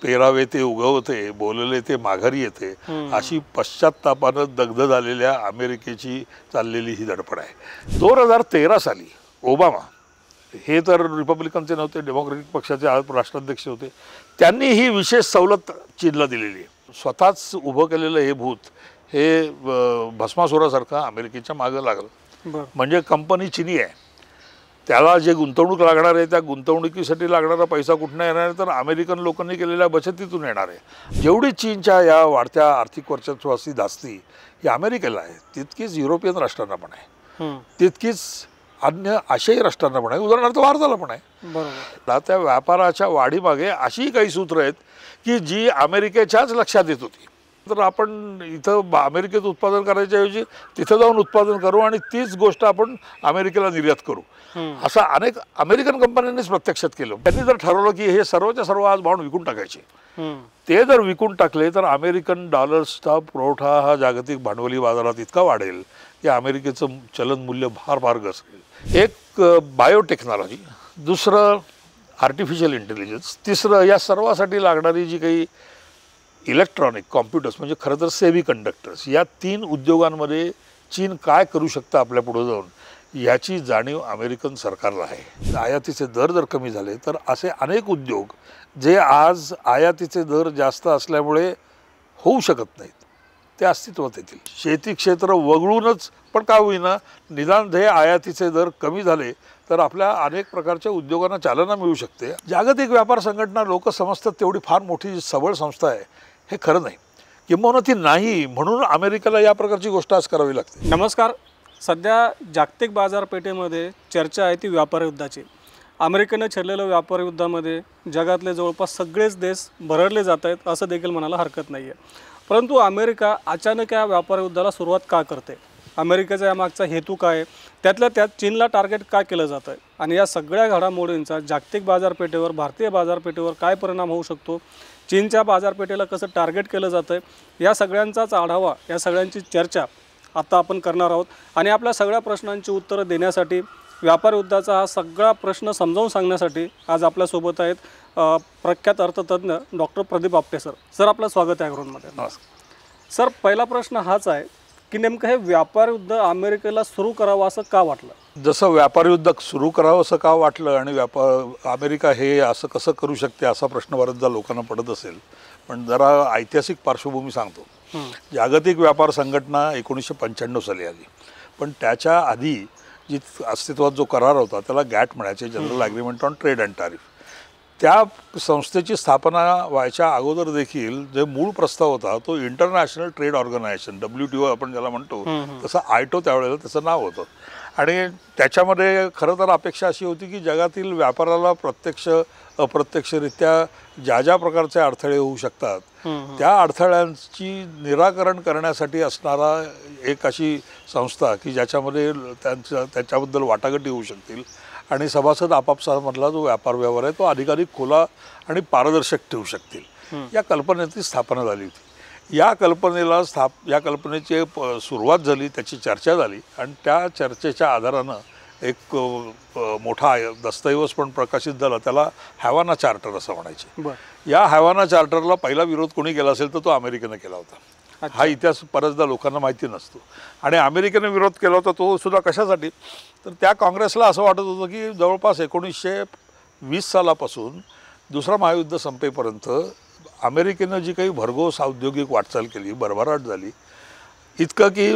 पेरावे ते उगवते, बोलले ते माघारी येते, अशी पश्चात्तापानं दग्ध झालेल्या अमेरिकेची चाललेली ही धडपड आहे. 2013 साली ओबामा हे तर रिपब्लिकनचे नव्हते, डेमोक्रॅटिक पक्षाचे राष्ट्राध्यक्ष होते, त्यांनी ही विशेष सवलत चीनला दिलेली आहे. स्वतःच उभं केलेलं हे भूत हे भस्मासुरासारखं अमेरिकेच्या मागं लागलं. म्हणजे कंपनी चिनी आहे, त्याला जे गुंतवणूक लागणार आहे त्या गुंतवणुकीसाठी लागणारा पैसा कुठनं येणार आहे तर अमेरिकन लोकांनी केलेल्या बचतीतून येणार आहे. जेवढी चीनच्या या वाढत्या आर्थिक वर्चस्वाची धास्ती ही अमेरिकेला आहे, तितकीच युरोपियन राष्ट्रांना पण आहे, तितकीच अन्य आशियाई राष्ट्रांना पण आहे, उदाहरणार्थ भारताला पण आहे. त्या व्यापाराच्या वाढीमागे अशी काही सूत्र आहेत की जी अमेरिकेच्याच लक्षात येत होती. तर आपण इथं अमेरिकेत उत्पादन करायच्याऐवजी तिथं जाऊन उत्पादन करू आणि तीच गोष्ट आपण अमेरिकेला निर्यात करू, असं अनेक अमेरिकन कंपन्यांनीच प्रत्यक्षात केलं. त्यांनी जर ठरवलं की हे सर्वच्या सर्व आज भांड विकून टाकायचे, ते जर विकून टाकले तर अमेरिकन डॉलर्सचा पुरवठा हा जागतिक भांडवली बाजारात इतका वाढेल की अमेरिकेचं चलन मूल्य फार फार घसरेल. एक बायोटेक्नॉलॉजी, दुसरं आर्टिफिशियल इंटेलिजन्स, तिसरं या सर्वासाठी लागणारी जी काही इलेक्ट्रॉनिक कॉम्प्युटर्स म्हणजे खरं तर सेमी कंडक्टर्स, या 3 उद्योगांमध्ये चीन काय करू शकतं आपल्या पुढे जाऊन याची जाणीव अमेरिकन सरकारला आहे. आयातीचे दर जर कमी झाले तर असे अनेक उद्योग जे आज आयातीचे दर जास्त असल्यामुळे होऊ शकत नाहीत ते अस्तित्वात येतील. शेती क्षेत्र वगळूनच पण का होईना निदान हे आयातीचे दर कमी झाले तर आपल्या अनेक प्रकारच्या उद्योगांना चालना मिळू शकते. जागतिक व्यापार संघटना लोक समजतात तेवढी फार मोठी सबळ संस्था आहे हे खरं नाही, किंबहुना ती नाही म्हणून अमेरिकेला या प्रकारची गोष्ट आज करावी लागते. नमस्कार. सध्या जागतिक बाजारपेठेमध्ये चर्चा आहे ती व्यापार युद्धाची. अमेरिकेने छेडलेल्या व्यापार युद्धामध्ये जगातले जवळपास सगळेच देश भरडले जात आहेत असं देखील म्हणायला हरकत नाही आहे. परंतु अमेरिका अचानक या व्यापार युद्धाला सुरुवात का करते, अमेरिकेचा यामागचा हेतू काय, त्यातल्या त्यात चीनला टार्गेट का केलं जातं आहे आणि या सगळ्या घडामोडींचा जागतिक बाजारपेठेवर, भारतीय बाजारपेठेवर काय परिणाम होऊ शकतो, चीनच्या बाजारपेठेला कसं टार्गेट केलं जातं आहे, या सगळ्यांचाच आढावा, या सगळ्यांची चर्चा आता आपण करणार आहोत. आणि आपल्या सगळ्या प्रश्नांची उत्तरं देण्यासाठी, व्यापार युद्धाचा हा सगळा प्रश्न समजावून सांगण्यासाठी आज आपल्यासोबत आहेत प्रख्यात अर्थतज्ञ doctor Pradeep Apte sir. Sir, आपलं स्वागत आहे ग्राउंडमध्ये. नमस्कार सर, पहिला प्रश्न हाच आहे की नेमकं हे व्यापार युद्ध अमेरिकेला सुरू करावं असं का वाटलं? जसं व्यापार युद्ध सुरू करावं असं का वाटलं आणि अमेरिका हे असं कसं करू शकते असा प्रश्न बऱ्याचदा लोकांना पडत असेल, पण जरा ऐतिहासिक पार्श्वभूमी सांगतो. जागतिक व्यापार संघटना 1995 साली आली, पण त्याच्या आधी जी अस्तित्वात जो करार होता त्याला गॅट म्हणायचे, general agreement on trade and tariff. त्या संस्थेची स्थापना व्हायच्या अगोदर देखील जे मूळ प्रस्ताव होता तो इंटरनॅशनल ट्रेड ऑर्गनायझेशन, WTO आपण ज्याला म्हणतो, तसं आयटो त्यावेळेला त्याचं नाव होतं. आणि त्याच्यामध्ये खरं तर अपेक्षा अशी होती की जगातील व्यापाराला प्रत्यक्ष अप्रत्यक्षरित्या ज्या ज्या प्रकारचे अडथळे होऊ शकतात त्या अडथळ्यांची निराकरण करण्यासाठी असणारा एक अशी संस्था की ज्याच्यामध्ये त्याच्याबद्दल वाटाघाटी होऊ शकतील आणि सभासद आपापसामधला जो व्यापार व्यवहार आहे तो अधिकाधिक खुला आणि पारदर्शक ठेवू शकतील, या कल्पनेची स्थापना झाली होती. या कल्पनेची सुरुवात झाली, त्याची चर्चा झाली आणि त्या चर्चेच्या आधारानं एक मोठा दस्तऐवज पण प्रकाशित झाला, त्याला हॅवाना चार्टर असं म्हणायचे. या हॅवाना चार्टरला पहिला विरोध कोणी केला असेल तर तो अमेरिकेनं केला होता. हा इतिहास बऱ्याचदा लोकांना माहिती नसतो. आणि अमेरिकेने विरोध केला होता तो सुद्धा कशासाठी, तर त्या काँग्रेसला असं वाटत होतं की जवळपास 1920 सालापासून दुसरा महायुद्ध संपेपर्यंत अमेरिकेनं जी काही भरघोस औद्योगिक वाटचाल केली, भरभराट झाली, इतकं की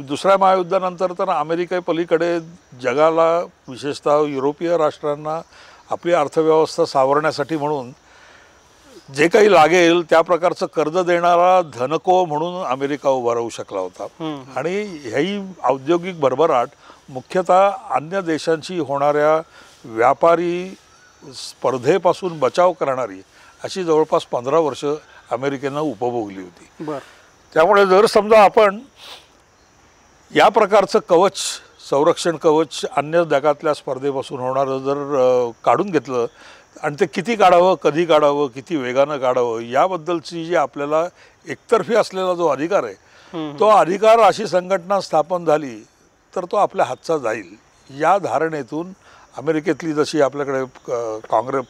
दुसऱ्या महायुद्धानंतर तर अमेरिकेपलीकडे जगाला, विशेषतः युरोपीय राष्ट्रांना आपली अर्थव्यवस्था सावरण्यासाठी म्हणून जे काही लागेल त्या प्रकारचं कर्ज देणारा धनको म्हणून अमेरिका उभा राहू शकला होता. आणि ही औद्योगिक भरभराट मुख्यतः अन्य देशांशी होणाऱ्या व्यापारी स्पर्धेपासून बचाव करणारी अशी जवळपास 15 वर्ष अमेरिकेनं उपभोगली होती. त्यामुळे जर समजा आपण या प्रकारचं कवच, संरक्षण कवच अन्य जगातल्या स्पर्धेपासून होणारं जर काढून घेतलं आणि ते किती काढावं, कधी काढावं, किती वेगानं काढावं याबद्दलची जी आपल्याला एकतर्फी असलेला जो अधिकार आहे तो अधिकार अशी संघटना स्थापन झाली तर तो आपल्या हातचा जाईल, या धारणेतून अमेरिकेतली जशी आपल्याकडे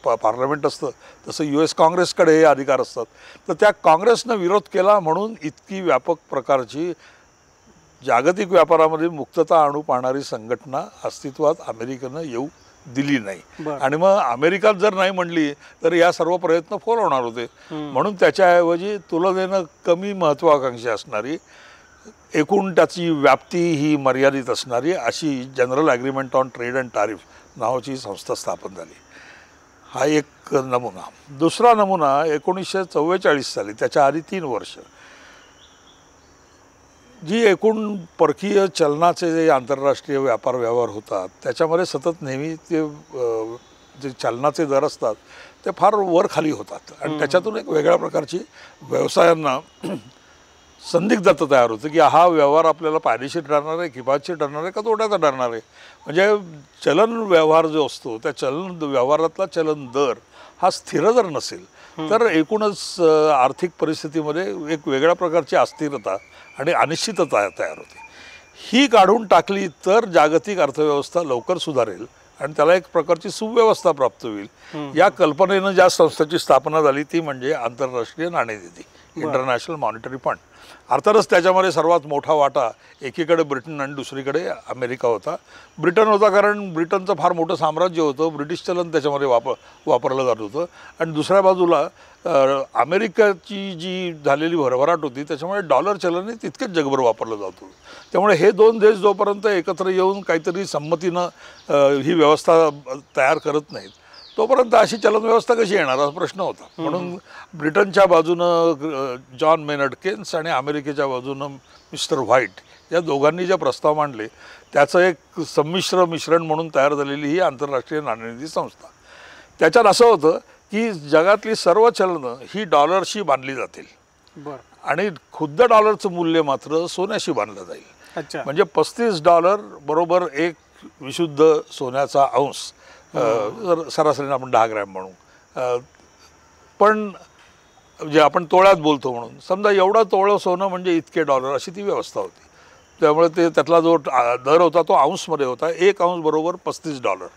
पार्लमेंट असतं तसं US काँग्रेसकडे हे अधिकार असतात. तर त्या काँग्रेसनं विरोध केला म्हणून इतकी व्यापक प्रकारची जागतिक व्यापारामध्ये मुक्तता आणू पाहणारी संघटना अस्तित्वात अमेरिकेनं येऊ दिली नाही. आणि मग अमेरिकात जर नाही म्हणली तर या सर्व प्रयत्न फोल होणार होते. म्हणून त्याच्याऐवजी तुलनेनं कमी महत्त्वाकांक्षी असणारी, एकूण त्याची व्याप्ती ही मर्यादित असणारी अशी general agreement on trade and tariff नावाची संस्था स्थापन झाली. हा एक नमुना. दुसरा नमुना 1944 साली, त्याच्या आधी 3 वर्ष, जी एकूण परकीय चलनाचे जे आंतरराष्ट्रीय व्यापार व्यवहार होतात त्याच्यामध्ये सतत नेहमी ते जे चलनाचे दर असतात ते फार वर खाली होतात आणि त्याच्यातून एक वेगळ्या प्रकारची व्यवसायांना संदिग्धता तयार होते की हा व्यवहार आपल्याला फायदेशीर ठरणार आहे, किफायतशीर ठरणार आहे का तोट्याचा ठरणार आहे. म्हणजे चलन व्यवहार जो असतो त्या चलन व्यवहारातला चलन दर हा स्थिर जर नसेल तर एकूणच आर्थिक परिस्थितीमध्ये एक वेगळ्या प्रकारची अस्थिरता आणि अनिश्चितता तयार होते. ही काढून टाकली तर जागतिक अर्थव्यवस्था लवकर सुधारेल आणि त्याला एक प्रकारची सुव्यवस्था प्राप्त होईल. या कल्पनेनं ज्या संस्थेची स्थापना झाली ती म्हणजे आंतरराष्ट्रीय नाणेनिधी, इंटरनॅशनल मॉनिटरी फंड. अर्थातच त्याच्यामध्ये सर्वात मोठा वाटा एकीकडे ब्रिटन आणि दुसरीकडे अमेरिका होता. ब्रिटन होता कारण ब्रिटनचं फार मोठं साम्राज्य होतं, ब्रिटिश चलन त्याच्यामध्ये वापरलं जात होतं. आणि दुसऱ्या बाजूला अमेरिकेची जी झालेली भरभराट होती त्याच्यामुळे डॉलर चलनही तितकेच जगभर वापरलं जात होतं. त्यामुळे हे 2 देश जोपर्यंत एकत्र येऊन काहीतरी संमतीनं ही व्यवस्था तयार करत नाहीत तोपर्यंत अशी चलनव्यवस्था कशी येणार हा प्रश्न होता. म्हणून ब्रिटनच्या बाजूनं जॉन मेनर्ड केन्स आणि अमेरिकेच्या बाजूनं मिस्टर व्हाईट या दोघांनी जे प्रस्ताव मांडले त्याचं एक संमिश्र मिश्रण म्हणून तयार झालेली ही आंतरराष्ट्रीय नाणेनिधी संस्था. त्याच्यात असं होतं की जगातली सर्व चलनं ही डॉलरशी बांधली जातील आणि खुद्द डॉलरचं मूल्य मात्र सोन्याशी बांधलं जाईल. म्हणजे $35 बरोबर एक विशुद्ध सोन्याचा अंश, सरासरीने आपण 10 ग्रॅम म्हणू, पण जे आपण तोळ्यात बोलतो म्हणून समजा एवढा तोळं सोनं म्हणजे इतके डॉलर अशी ती व्यवस्था होती. त्यामुळे ते त्यातला जो दर होता तो अंशमध्ये होता. 1 अंश बरोबर $35.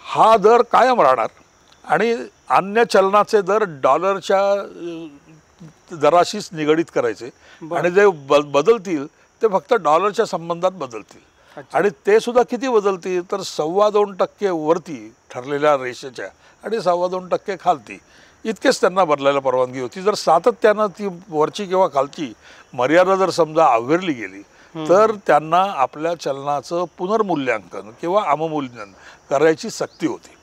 हा दर कायम राहणार आणि अन्य चलनाचे दर डॉलरच्या दराशीच निगडीत करायचे आणि जे बदलतील ते फक्त डॉलरच्या संबंधात बदलतील. आणि ते सुद्धा किती बदलतील तर 2.25% वरती ठरलेल्या रेषेच्या आणि 2.25% खालती इतकेच त्यांना बदलायला परवानगी होती. जर सातत्यानं ती वरची किंवा खालची मर्यादा जर समजा अवहेरली गेली तर त्यांना आपल्या चलनाचं पुनर्मूल्यांकन किंवा अवमूल्यन करायची सक्ती होती.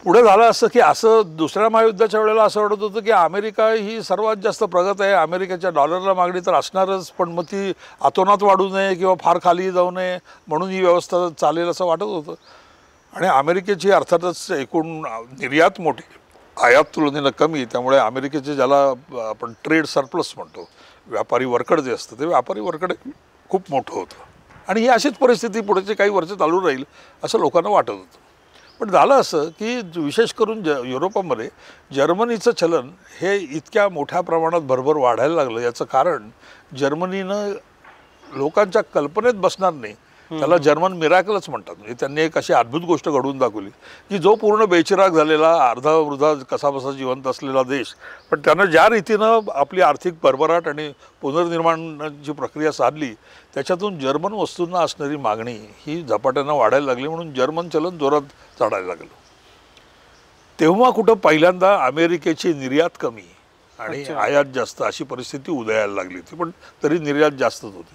पुढे झालं असं की असं दुसऱ्या महायुद्धाच्या वेळेला असं वाटत होतं की अमेरिका ही सर्वात जास्त प्रगत आहे, अमेरिकेच्या डॉलरला मागणी तर असणारच, पण मग ती अतोनात वाढू नये किंवा फार खाली जाऊ नये म्हणून ही व्यवस्था चालेल असं वाटत होतं. आणि अमेरिकेची अर्थातच एकूण निर्यात मोठी, आयात तुलनेनं कमी, त्यामुळे अमेरिकेचे ज्याला आपण ट्रेड सरप्लस म्हणतो, व्यापारी वरकड जे असतं ते व्यापारी वरकड खूप मोठं होतं. आणि ही अशीच परिस्थिती पुढचे काही वर्ष चालू राहील असं लोकांना वाटत होतं. पण झालं असं की विशेष करून युरोपामध्ये जर्मनीचं चलन हे इतक्या मोठ्या प्रमाणात भरभर वाढायला लागलं. याचं कारण जर्मनीनं लोकांच्या कल्पनेत बसणार नाही त्याला जर्मन मिराकलच म्हणतात. म्हणजे त्यांनी एक अशी अद्भुत गोष्ट घडवून दाखवली की जो पूर्ण बेचिराग झालेला, अर्धा वृद्धा कसाबसा जिवंत असलेला देश, पण त्यानं ज्या रीतीनं आपली आर्थिक भरभराट आणि पुनर्निर्माणाची प्रक्रिया साधली त्याच्यातून जर्मन वस्तूंना असणारी मागणी ही झपाट्यानं वाढायला लागली. म्हणून जर्मन चलन जोरात चढायला लागलं. तेव्हा कुठं पहिल्यांदा अमेरिकेची निर्यात कमी आणि आयात जास्त अशी परिस्थिती उदयाला लागली होती, पण तरी निर्यात जास्तच होती.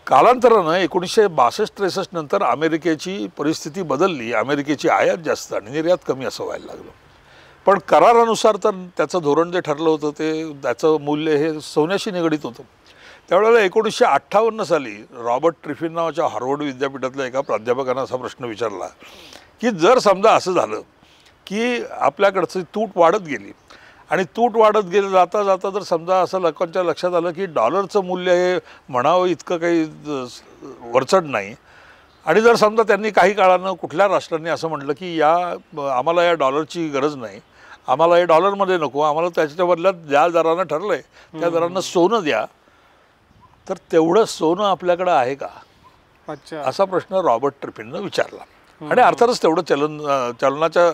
कालांतरानं 1962-63 नंतर अमेरिकेची परिस्थिती बदलली. अमेरिकेची आयात जास्त आणि निर्यात कमी असं व्हायला लागलं. पण करारानुसार तर त्याचं धोरण जे ठरलं होतं ते त्याचं मूल्य हे सोन्याशी निगडीत होतं. त्यावेळेला 1958 साली रॉबर्ट ट्रिफिन नावाच्या हार्वर्ड विद्यापीठातल्या एका प्राध्यापकानं असा प्रश्न विचारला की जर समजा असं झालं की आपल्याकडची तूट वाढत गेली आणि तूट वाढत गेलं जाता जाता जर समजा असं लोकांच्या लक्षात आलं की डॉलरचं मूल्य हे म्हणावं इतकं काही वरचढ नाही आणि जर समजा त्यांनी काही काळानं कुठल्या राष्ट्रांनी असं म्हटलं की आम्हाला या डॉलरची गरज नाही, आम्हाला हे डॉलरमध्ये नको, आम्हाला त्याच्या बदल्यात ज्या दरानं ठरलं आहे त्या दरानं सोनं द्या, तर तेवढं सोनं आपल्याकडं आहे का? अच्छा. असा प्रश्न रॉबर्ट ट्रिफिननं विचारला. आणि अर्थातच तेवढं चलनाच्या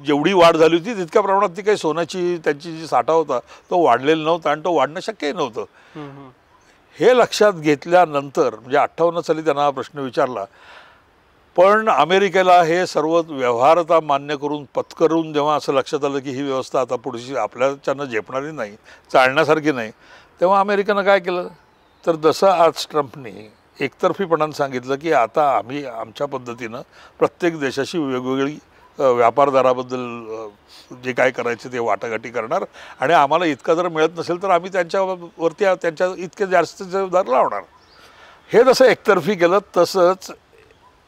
जेवढी वाढ झाली होती तितक्या प्रमाणात ती काही सोन्याची त्यांची जी साठा होता तो वाढलेला नव्हता आणि तो वाढणं शक्यही नव्हतं. हे लक्षात घेतल्यानंतर म्हणजे 58 साली त्यांना हा प्रश्न विचारला. पण अमेरिकेला हे सर्व व्यवहारता मान्य करून पत्करून जेव्हा असं लक्षात आलं की ही व्यवस्था आता पुढची आपल्याच्यानं झेपणारी नाही, चालण्यासारखी नाही, तेव्हा अमेरिकेनं काय केलं तर जसं आज ट्रम्पने एकतर्फीपणानं सांगितलं की आता आम्ही आमच्या पद्धतीनं प्रत्येक देशाशी वेगवेगळी व्यापार दराबद्दल जे काय करायचं ते वाटाघाटी करणार आणि आम्हाला इतका जर मिळत नसेल तर आम्ही त्यांच्यावरती त्यांच्या इतके जास्त दर लावणार. हे जसं एकतर्फी केलं तसंच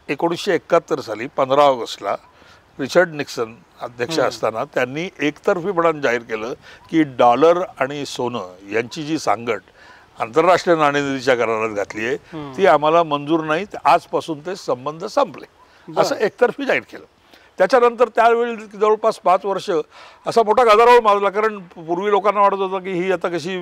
1971 साली 15 ऑगस्टला रिचर्ड निक्सन अध्यक्ष असताना त्यांनी एकतर्फीपणानं जाहीर केलं की डॉलर आणि सोनं यांची जी सांगड आंतरराष्ट्रीय नाणेनिधीच्या करारात घातली आहे ती आम्हाला मंजूर नाही, आजपासून ते संबंध संपले असं एकतर्फी जाहीर केलं. त्याच्यानंतर त्यावेळी जवळपास 5 वर्ष असा मोठा गदारोळ माजला. कारण पूर्वी लोकांना वाटत होतं की ही आता कशी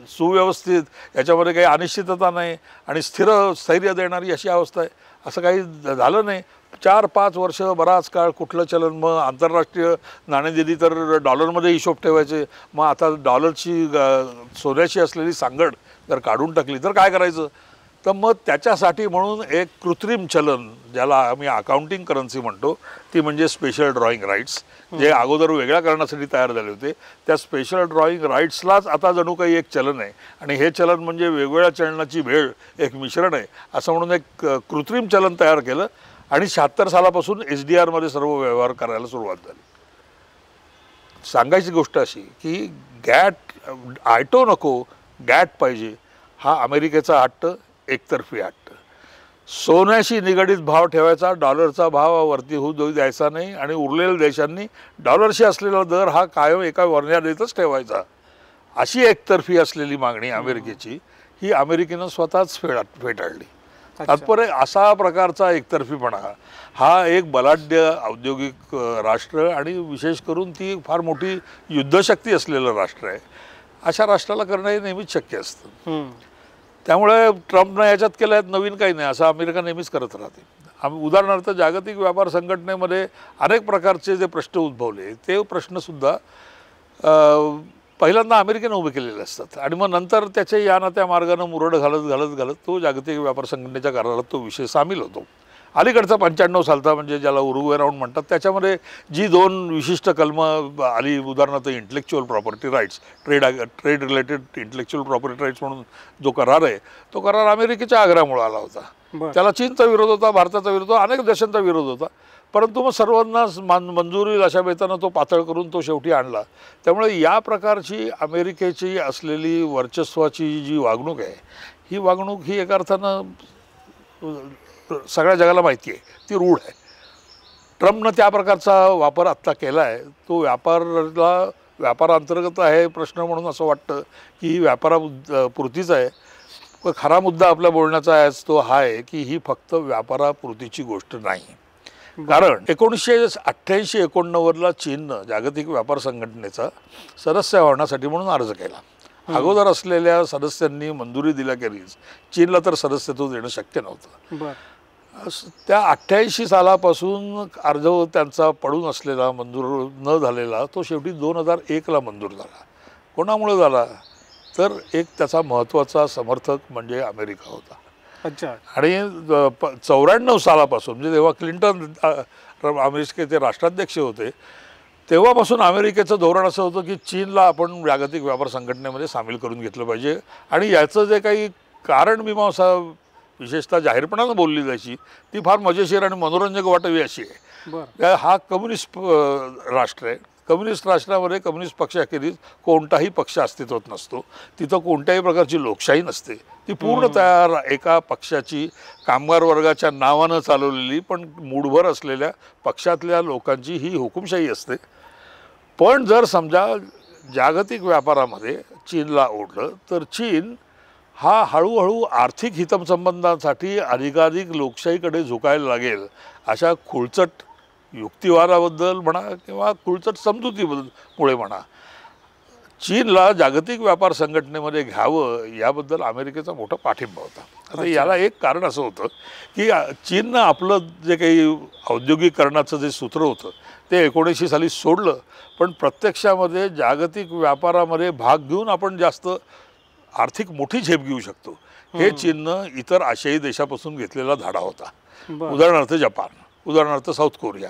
सुव्यवस्थित, याच्यामध्ये काही अनिश्चितता नाही आणि स्थैर्य देणारी अशी अवस्था आहे, असं काही झालं नाही. 4-5 वर्ष बराच काळ कुठलं चलन, मग आंतरराष्ट्रीय नाणेनिधी तर डॉलरमध्ये हिशोब ठेवायचे, मग आता डॉलरची सोन्याची असलेली सांगड जर काढून टाकली तर काय करायचं. तर मग त्याच्यासाठी म्हणून एक कृत्रिम चलन ज्याला आम्ही अकाउंटिंग करन्सी म्हणतो ती म्हणजे स्पेशल ड्रॉईंग राईट्स, जे अगोदर वेगळ्या करण्यासाठी तयार झाले होते, त्या स्पेशल ड्रॉईंग राईट्सलाच आता जणू काही एक चलन आहे आणि हे चलन म्हणजे वेगवेगळ्या चलनाची भेळ, एक मिश्रण आहे असं म्हणून एक कृत्रिम चलन तयार केलं आणि 76 सालापासून SDR मध्ये सर्व व्यवहार करायला सुरुवात झाली. सांगायची गोष्ट अशी की गॅट आयटो नको, गॅट पाहिजे हा अमेरिकेचा हट्ट, एकतर्फी हट्ट. सोन्याशी निगडीत भाव ठेवायचा, डॉलरचा भाव वरती होऊ द्यायचा नाही आणि उरलेल्या देशांनी डॉलरशी असलेला दर हा कायम एका मर्यादेतच ठेवायचा, अशी एकतर्फी असलेली मागणी अमेरिकेची ही अमेरिकेनं स्वतःच फेटाळली. तात्पर्य असा प्रकारचा एकतर्फीपणा हा एक बलाढ्य औद्योगिक राष्ट्र आणि विशेष करून ती फार मोठी युद्धशक्ती असलेलं राष्ट्र आहे, अशा राष्ट्राला करणं हे नेहमीच शक्य असतं. त्यामुळे ट्रम्पनं याच्यात केलं आहे नवीन काही नाही, असं अमेरिका नेहमीच करत राहते. उदाहरणार्थ जागतिक व्यापार संघटनेमध्ये अनेक प्रकारचे जे प्रश्न उद्भवले ते प्रश्नसुद्धा पहिल्यांदा अमेरिकेनं उभे केलेले असतात आणि मग नंतर त्याचे या ना त्या मार्गानं मुरड घालत तो जागतिक व्यापार संघटनेच्या करारात तो विषय सामील होतो. अलीकडचा 95 सालचा म्हणजे ज्याला उरुग्वे राऊंड म्हणतात, त्याच्यामध्ये जी 2 विशिष्ट कलमं आली, उदाहरणार्थ intellectual property rights, trade related intellectual property rights म्हणून जो करार आहे तो करार अमेरिकेच्या आग्रहामुळे आला होता. त्याला चीनचा विरोध होता, भारताचा विरोध होता, अनेक देशांचा विरोध होता, परंतु मग सर्वांना मंजूर होईल अशा बेतानं तो पातळ करून तो शेवटी आणला. त्यामुळे या प्रकारची अमेरिकेची असलेली वर्चस्वाची जी वागणूक आहे ही वागणूक ही एका अर्थानं सगळ्या जगाला माहिती आहे, ती रूढ आहे. ट्रम्पनं त्या प्रकारचा वापर आत्ता केला आहे. तो व्यापारांतर्गत आहे प्रश्न म्हणून असं वाटतं की ही व्यापारापुरतीच आहे. पण खरा मुद्दा आपल्या बोलण्याचा आहे तो हा आहे की ही फक्त व्यापारापुरतीची गोष्ट नाही. कारण 1988-89ला चीननं जागतिक व्यापार संघटनेचा सदस्य होण्यासाठी म्हणून अर्ज केला. अगोदर असलेल्या सदस्यांनी मंजुरी दिल्याखेरीज चीनला तर सदस्यत्व देणं शक्य नव्हतं. त्या 88 सालापासून अर्ज त्यांचा पडून असलेला, मंजूर न झालेला, तो शेवटी 2001ला मंजूर झाला. कोणामुळे झाला तर एक त्याचा महत्त्वाचा समर्थक म्हणजे अमेरिका होता. अच्छा. आणि 94 सालापासून म्हणजे जेव्हा क्लिंटन अमेरिकेचे राष्ट्राध्यक्ष होते तेव्हापासून अमेरिकेचं धोरण असं होतं की चीनला आपण जागतिक व्यापार संघटनेमध्ये सामील करून घेतलं पाहिजे. आणि याचं जे काही कारणमीमांसा विशेषतः जाहीरपणानं बोलली जायची ती फार मजेशीर आणि मनोरंजक वाटावी अशी आहे. हा कम्युनिस्ट राष्ट्र आहे. कम्युनिस्ट राष्ट्रामध्ये कम्युनिस्ट पक्षाखेरीज कोणताही पक्ष अस्तित्वात नसतो. तिथं कोणत्याही प्रकारची लोकशाही नसते. ती पूर्ण तयार एका पक्षाची, कामगार वर्गाच्या नावानं चालवलेली पण मूडभर असलेल्या पक्षातल्या लोकांची ही हुकुमशाही असते. पण जर समजा जागतिक व्यापारामध्ये चीनला ओढलं तर चीन हा हळूहळू आर्थिक हितसंबंधांसाठी अधिकाधिक लोकशाहीकडे झुकायला लागेल अशा खुळचट युक्तिवादाबद्दल म्हणा किंवा खुळचट समजुतीमुळे म्हणा चीनला जागतिक व्यापार संघटनेमध्ये घ्यावं याबद्दल अमेरिकेचा मोठा पाठिंबा होता. आता याला एक कारण असं होतं की चीननं आपलं जे काही औद्योगिकरणाचं जे सूत्र होतं ते 1900 साली सोडलं, पण प्रत्यक्षामध्ये जागतिक व्यापारामध्ये भाग घेऊन आपण जास्त आर्थिक मोठी झेप घेऊ शकतो हे चीननं इतर आशियाई देशापासून घेतलेला धाडा होता. उदाहरणार्थ जपान, उदाहरणार्थ साऊथ कोरिया,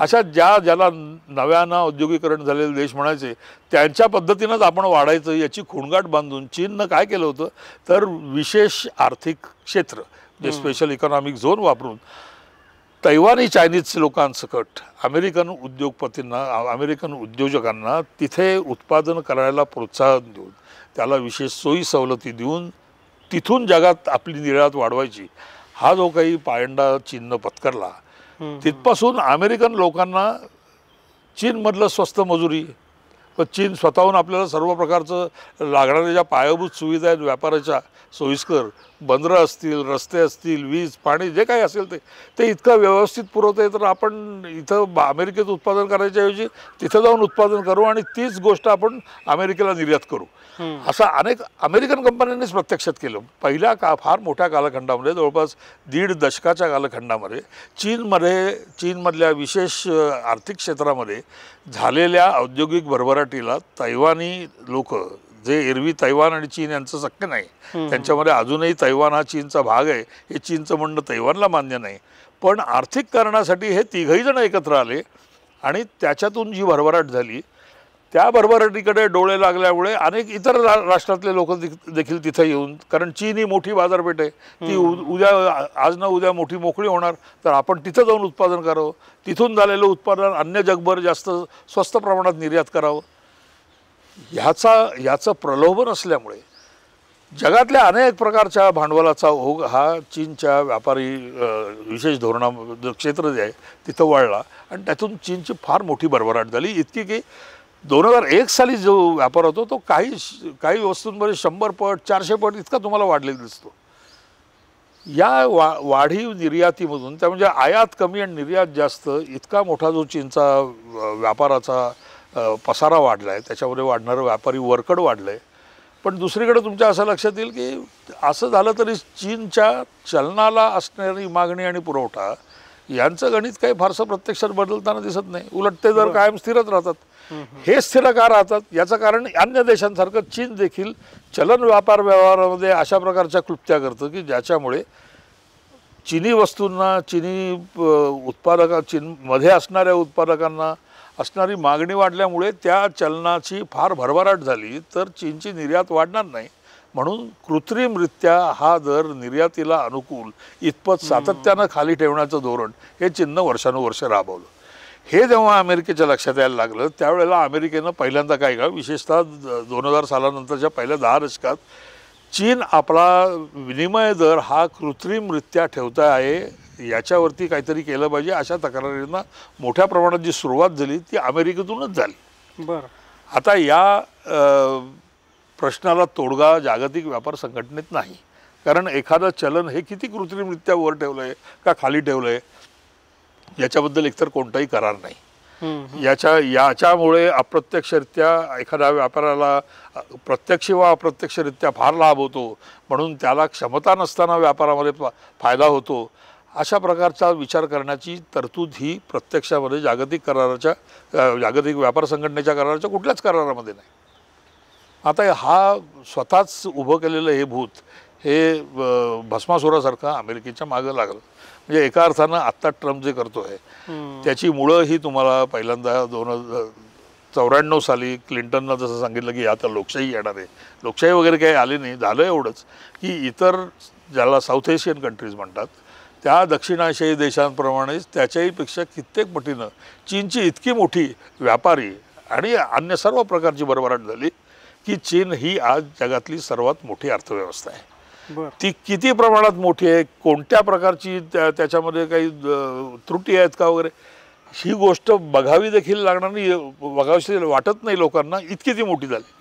अशा ज्याला नव्यानं औद्योगिकरण झालेले देश म्हणायचे त्यांच्या पद्धतीनंच आपण वाढायचं याची खुणगाठ बांधून चीननं काय केलं होतं तर विशेष आर्थिक क्षेत्र जे स्पेशल इकॉनॉमिक झोन वापरून तैवानी चायनीज लोकांसकट अमेरिकन उद्योगपतींना, अमेरिकन उद्योजकांना तिथे उत्पादन करायला प्रोत्साहन देऊन त्याला विशेष सोयी सवलती देऊन तिथून जगात आपली निर्यात वाढवायची हा जो काही पायंडा चीननं पत्करला, तिथपासून अमेरिकन लोकांना चीनमधलं स्वस्त मजुरी व चीन स्वतःहून आपल्याला सर्व प्रकारचं लागणाऱ्या ज्या पायाभूत सुविधा आहेत व्यापाराच्या सोयीस्कर, बंदरं असतील, रस्ते असतील, वीज पाणी जे काही असेल ते इतकं व्यवस्थित पुरवतं आहे तर आपण इथं अमेरिकेत उत्पादन करायच्या ऐवजी तिथं जाऊन उत्पादन करू आणि तीच गोष्ट आपण अमेरिकेला निर्यात करू असं अनेक अमेरिकन कंपन्यांनीच प्रत्यक्षात केलं. पहिल्या फार मोठ्या कालखंडामध्ये जवळपास 1.5 दशकाच्या कालखंडामध्ये चीनमधल्या विशेष आर्थिक क्षेत्रामध्ये झालेल्या औद्योगिक भरभराटीला तैवानी लोक जे एरवी तैवान आणि चीन यांचं शक्य नाही, त्यांच्यामध्ये अजूनही तैवान हा चीनचा भाग आहे हे चीनचं म्हणणं तैवानला मान्य नाही, पण आर्थिक कारणासाठी हे तिघही जण एकत्र आले आणि त्याच्यातून जी भरभराट झाली त्या भरभराटीकडे डोळे लागल्यामुळे अनेक इतर राष्ट्रातले लोक देखील तिथे येऊन, कारण चीन ही मोठी बाजारपेठ आहे, ती उद्या आज ना उद्या मोठी मोकळी होणार तर आपण तिथं जाऊन उत्पादन करावं, तिथून झालेलं उत्पादन अन्य जगभर जास्त स्वस्त प्रमाणात निर्यात करावं ह्याचं प्रलोभन असल्यामुळे जगातल्या अनेक प्रकारच्या भांडवलाचा ओघ हा चीनच्या व्यापारी विशेष क्षेत्र जे आहे तिथं वळला आणि त्यातून चीनची फार मोठी भरभराट झाली, इतकी की 2001 साली जो व्यापार होतो तो काही वस्तूंमध्ये 100 पट 400 पट इतका तुम्हाला वाढलेला दिसतो. या वाढीव निर्यातीमधून त्या म्हणजे आयात कमी आणि निर्यात जास्त इतका मोठा जो चीनचा व्यापाराचा पसारा वाढला आहे, त्याच्यामध्ये वाढणारं व्यापारी वर्कड वाढलं आहे. पण दुसरीकडे तुमच्या असं लक्षात येईल की असं झालं तरी चीनच्या चलनाला असणारी मागणी आणि पुरवठा यांचं गणित काही फारसं प्रत्यक्षात बदलताना दिसत नाही, उलट ते दर कायम स्थिरच राहतात. हे स्थिर का राहतात याचं कारण अन्य देशांसारखं चीन देखील चलन व्यापार व्यवहारामध्ये अशा प्रकारच्या क्लुप्त्या करतं की ज्याच्यामुळे चीनी वस्तूंना, चीनी चीनमध्ये असणाऱ्या उत्पादकांना असणारी मागणी वाढल्यामुळे त्या चलनाची फार भरभराट झाली तर चीनची निर्यात वाढणार नाही, म्हणून कृत्रिमरित्या हा दर निर्यातीला अनुकूल इतपत सातत्यानं खाली ठेवण्याचं धोरण हे चीननं वर्षानुवर्ष राबवलं. हे जेव्हा अमेरिकेच्या लक्षात यायला लागलं त्यावेळेला अमेरिकेनं पहिल्यांदा काय का विशेषतः 2000 सालानंतरच्या पहिल्या 10 दशकात चीन आपला विनिमय दर हा कृत्रिमरित्या ठेवता आहे याच्यावरती काहीतरी केलं पाहिजे अशा तक्रारींना मोठ्या प्रमाणात जी सुरुवात झाली ती अमेरिकेतूनच झाली. बरं, आता या प्रश्नाला तोडगा जागतिक व्यापार संघटनेत नाही, कारण एखादं चलन हे किती कृत्रिमरित्या वर ठेवलं आहे का खाली ठेवलं आहे याच्याबद्दल एकतर कोणताही करार नाही. याच्यामुळे अप्रत्यक्षरित्या एखाद्या व्यापाराला प्रत्यक्ष वा अप्रत्यक्षरित्या फार लाभ होतो, म्हणून त्याला क्षमता नसताना व्यापारामध्ये फायदा होतो, अशा प्रकारचा विचार करण्याची तरतूद ही प्रत्यक्षामध्ये जागतिक व्यापार संघटनेच्या कराराच्या कुठल्याच करारामध्ये नाही. आता हा स्वतःच उभं केलेलं हे भूत हे भस्मासुरासारखं अमेरिकेच्या मागं लागलं. म्हणजे एका अर्थानं आत्ता ट्रम्प जे करतो आहे त्याची मुळं ही तुम्हाला पहिल्यांदा 1994 साली क्लिंटननं जसं सांगितलं की आता लोकशाही येणार आहे, लोकशाही वगैरे काही आली नाही, झालं एवढंच की इतर ज्याला साऊथ एशियन कंट्रीज म्हणतात त्या दक्षिण आशियाई देशांप्रमाणेच त्याच्याहीपेक्षा कित्येक पटीनं चीनची इतकी मोठी व्यापारी आणि अन्य सर्व प्रकारची भरभराट झाली की चीन ही आज जगातली सर्वात मोठी अर्थव्यवस्था आहे. ती किती प्रमाणात मोठी आहे, कोणत्या प्रकारची त्याच्यामध्ये काही त्रुटी आहेत का वगैरे ही गोष्ट बघावी देखील लागणार नाही, बघावीशी वाटत नाही लोकांना, इतकी ती मोठी झाली.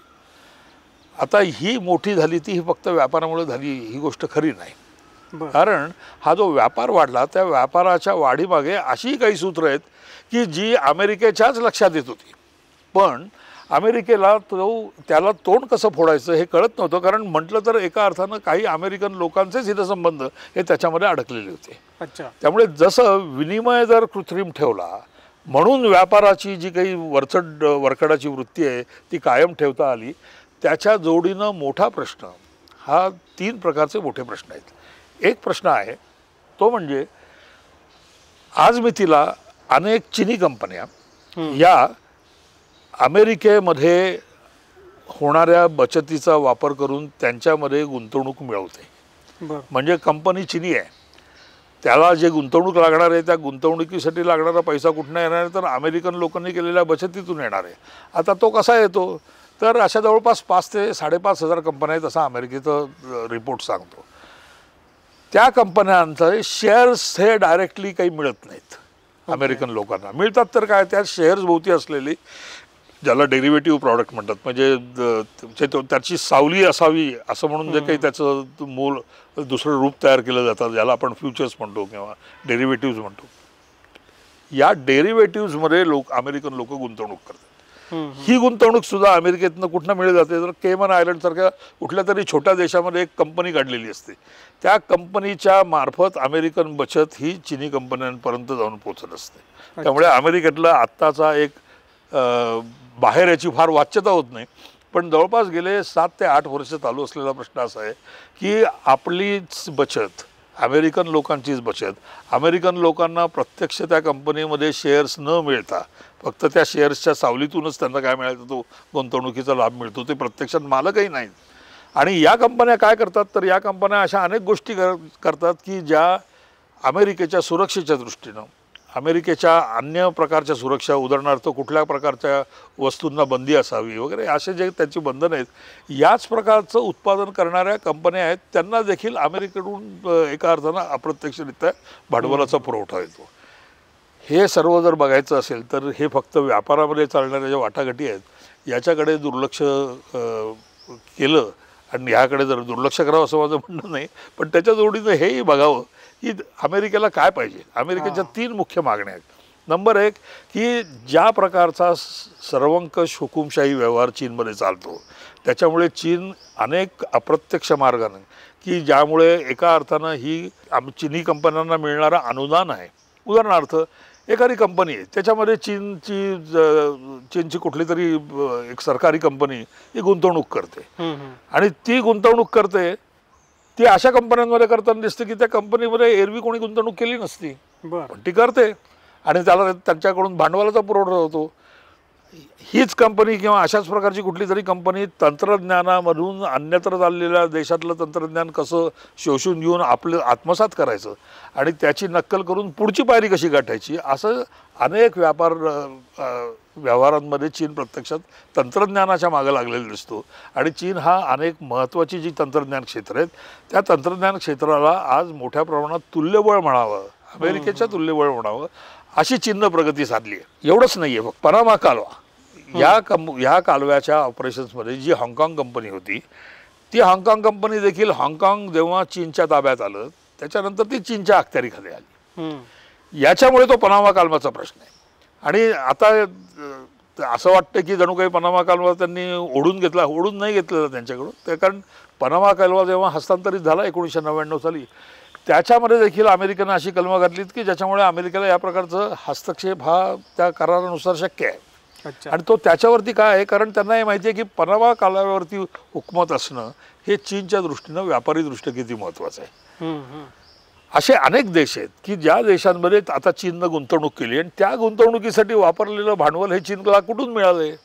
आता ही मोठी झाली ती ही फक्त व्यापारामुळे झाली ही गोष्ट खरी नाही, कारण हा जो व्यापार वाढला त्या व्यापाराच्या वाढीमागे अशी काही सूत्र आहेत की जी अमेरिकेच्याच लक्षात येत होती, पण अमेरिकेला त्याला तोंड कसं फोडायचं हे कळत नव्हतं, कारण म्हटलं तर एका अर्थानं काही अमेरिकन लोकांचेच हितसंबंध हे त्याच्यामध्ये अडकलेले होते. अच्छा. त्यामुळे जसं विनिमय जर कृत्रिम ठेवला म्हणून व्यापाराची जी काही वरकडाची वृत्ती आहे ती कायम ठेवता आली, त्याच्या जोडीनं मोठा प्रश्न हा 3 प्रकारचे मोठे प्रश्न आहेत. एक प्रश्न आहे तो म्हणजे आज मितीला अनेक चिनी कंपन्या या अमेरिकेमध्ये होणाऱ्या बचतीचा वापर करून त्यांच्यामध्ये गुंतवणूक मिळवते. म्हणजे कंपनी चिनी आहे, त्याला जे गुंतवणूक लागणार आहे त्या गुंतवणुकीसाठी लागणारा पैसा कुठनं येणार आहे तर अमेरिकन लोकांनी केलेल्या बचतीतून येणार आहे. आता तो कसा येतो तर अशा जवळपास 5 ते 5,500 कंपन्या आहेत असा अमेरिकेचा रिपोर्ट सांगतो. त्या कंपन्यांचे शेअर्स हे डायरेक्टली काही मिळत नाहीत अमेरिकन लोकांना. मिळतात तर काय, त्या शेअर्स भोवती असलेली ज्याला डेरिव्हेटिव्ह प्रॉडक्ट म्हणतात, म्हणजे त्याची सावली असावी असं म्हणून जे काही त्याचं मूळ दुसरं रूप तयार केलं जातं ज्याला आपण फ्युचर्स म्हणतो किंवा डेरिव्हेटिव्ज म्हणतो, या डेरिव्हेटिव्जमध्ये अमेरिकन लोक गुंतवणूक करतात. ही गुंतवणूक सुद्धा अमेरिकेतनं कुठनं मिळली जाते तर केमन आयलंडसारख्या कुठल्या तरी छोट्या देशामध्ये एक कंपनी काढलेली असते, त्या कंपनीच्या मार्फत अमेरिकन बचत ही चिनी कंपन्यांपर्यंत जाऊन पोहोचत असते. त्यामुळे अमेरिकेतला आत्ताचा एक बाहेर याची फार वाच्यता होत नाही, पण जवळपास गेले 7 ते 8 वर्ष चालू असलेला प्रश्न असा आहे की आपलीच बचत, अमेरिकन लोकांचीच बचत, अमेरिकन लोकांना प्रत्यक्ष त्या कंपनीमध्ये शेअर्स न मिळता फक्त त्या शेअर्सच्या सावलीतूनच त्यांना काय मिळायचं तो गुंतवणुकीचा लाभ मिळतो, ते प्रत्यक्षात मालकही नाहीत. आणि या कंपन्या काय करतात तर या कंपन्या अशा अनेक गोष्टी करतात की ज्या अमेरिकेच्या सुरक्षेच्या दृष्टीनं, अमेरिकेच्या अन्य प्रकारच्या सुरक्षा, उदाहरणार्थ कुठल्या प्रकारच्या वस्तूंना बंदी असावी वगैरे असे जे त्यांची बंधनं आहेत, याच प्रकारचं उत्पादन करणाऱ्या कंपन्या आहेत, त्यांना देखील अमेरिकेकडून एका अर्थानं अप्रत्यक्षरित्या भांडवलाचा पुरवठा येतो. हे सर्व जर बघायचं असेल तर हे फक्त व्यापारामध्ये चालणाऱ्या ज्या वाटाघाटी आहेत याच्याकडे दुर्लक्ष केलं, आणि ह्याकडे जर दुर्लक्ष करावं असं माझं म्हणणं नाही, पण त्याच्या जोडीनं हेही बघावं की अमेरिकेला काय पाहिजे. अमेरिकेच्या 3 मुख्य मागण्या आहेत. नंबर 1 की ज्या प्रकारचा सर्वंकष हुकुमशाही व्यवहार चीनमध्ये चालतो त्याच्यामुळे चीन अनेक अप्रत्यक्ष मार्गाने की ज्यामुळे एका अर्थानं ही चिनी कंपन्यांना अनुदान आहे. उदाहरणार्थ एखादी कंपनी आहे त्याच्यामध्ये चीनची कुठली तरी एक सरकारी कंपनी ही गुंतवणूक करते, आणि ती गुंतवणूक करते ती अशा कंपन्यांमध्ये करताना दिसते की त्या कंपनीमध्ये एरवी कोणी गुंतवणूक केली नसती, पण ती करते आणि त्याला त्यांच्याकडून भांडवलाचा पुरवठा होतो. हीच कंपनी किंवा अशाच प्रकारची कुठली तरी कंपनी तंत्रज्ञानामधून अन्यत्र चाललेल्या देशातलं तंत्रज्ञान कसं शोषून घेऊन आपलं आत्मसात करायचं आणि त्याची नक्कल करून पुढची पायरी कशी गाठायची, असं अनेक व्यवहारांमध्ये चीन प्रत्यक्षात तंत्रज्ञानाच्या मागे लागलेला दिसतो. आणि चीन हा अनेक महत्त्वाची जी तंत्रज्ञान क्षेत्र आहेत त्या तंत्रज्ञान क्षेत्राला आज मोठ्या प्रमाणात तुल्यबळ म्हणावं, अमेरिकेच्या तुल्यबळ म्हणावं, अशी चीननं प्रगती साधली आहे. एवढंच नाही आहे, पनामा कालवा ह्या कालव्याच्या ऑपरेशन्समध्ये जी हाँगकाँग कंपनी होती ती हाँगकाँग कंपनी देखील हाँगकाँग जेव्हा चीनच्या ताब्यात आलं त्याच्यानंतर ती चीनच्या अखत्यारीखाली आली. याच्यामुळे तो पनामा कालव्याचा प्रश्न आहे. आणि आता असं वाटतं की जणू काही पनामा कालवा त्यांनी ओढून घेतला, ओढून नाही घेतलेला त्यांच्याकडून, ते कारण पनामा कालवा जेव्हा हस्तांतरित झाला 1999 साली त्याच्यामध्ये देखील अमेरिकेनं अशी कलमं घातलीत की ज्याच्यामुळे अमेरिकेला या प्रकारचं हस्तक्षेप हा त्या करारानुसार शक्य आहे. आणि तो त्याच्यावरती काय आहे, कारण त्यांना हे माहिती आहे की पनामा कालव्यावरती हुकूमत असणं हे चीनच्या दृष्टीनं व्यापारीदृष्ट्या किती महत्त्वाचं आहे. असे अनेक देश आहेत की ज्या देशांमध्ये आता चीननं गुंतवणूक केली आणि त्या गुंतवणुकीसाठी वापरलेलं भांडवल हे चीनला कुठून मिळालं.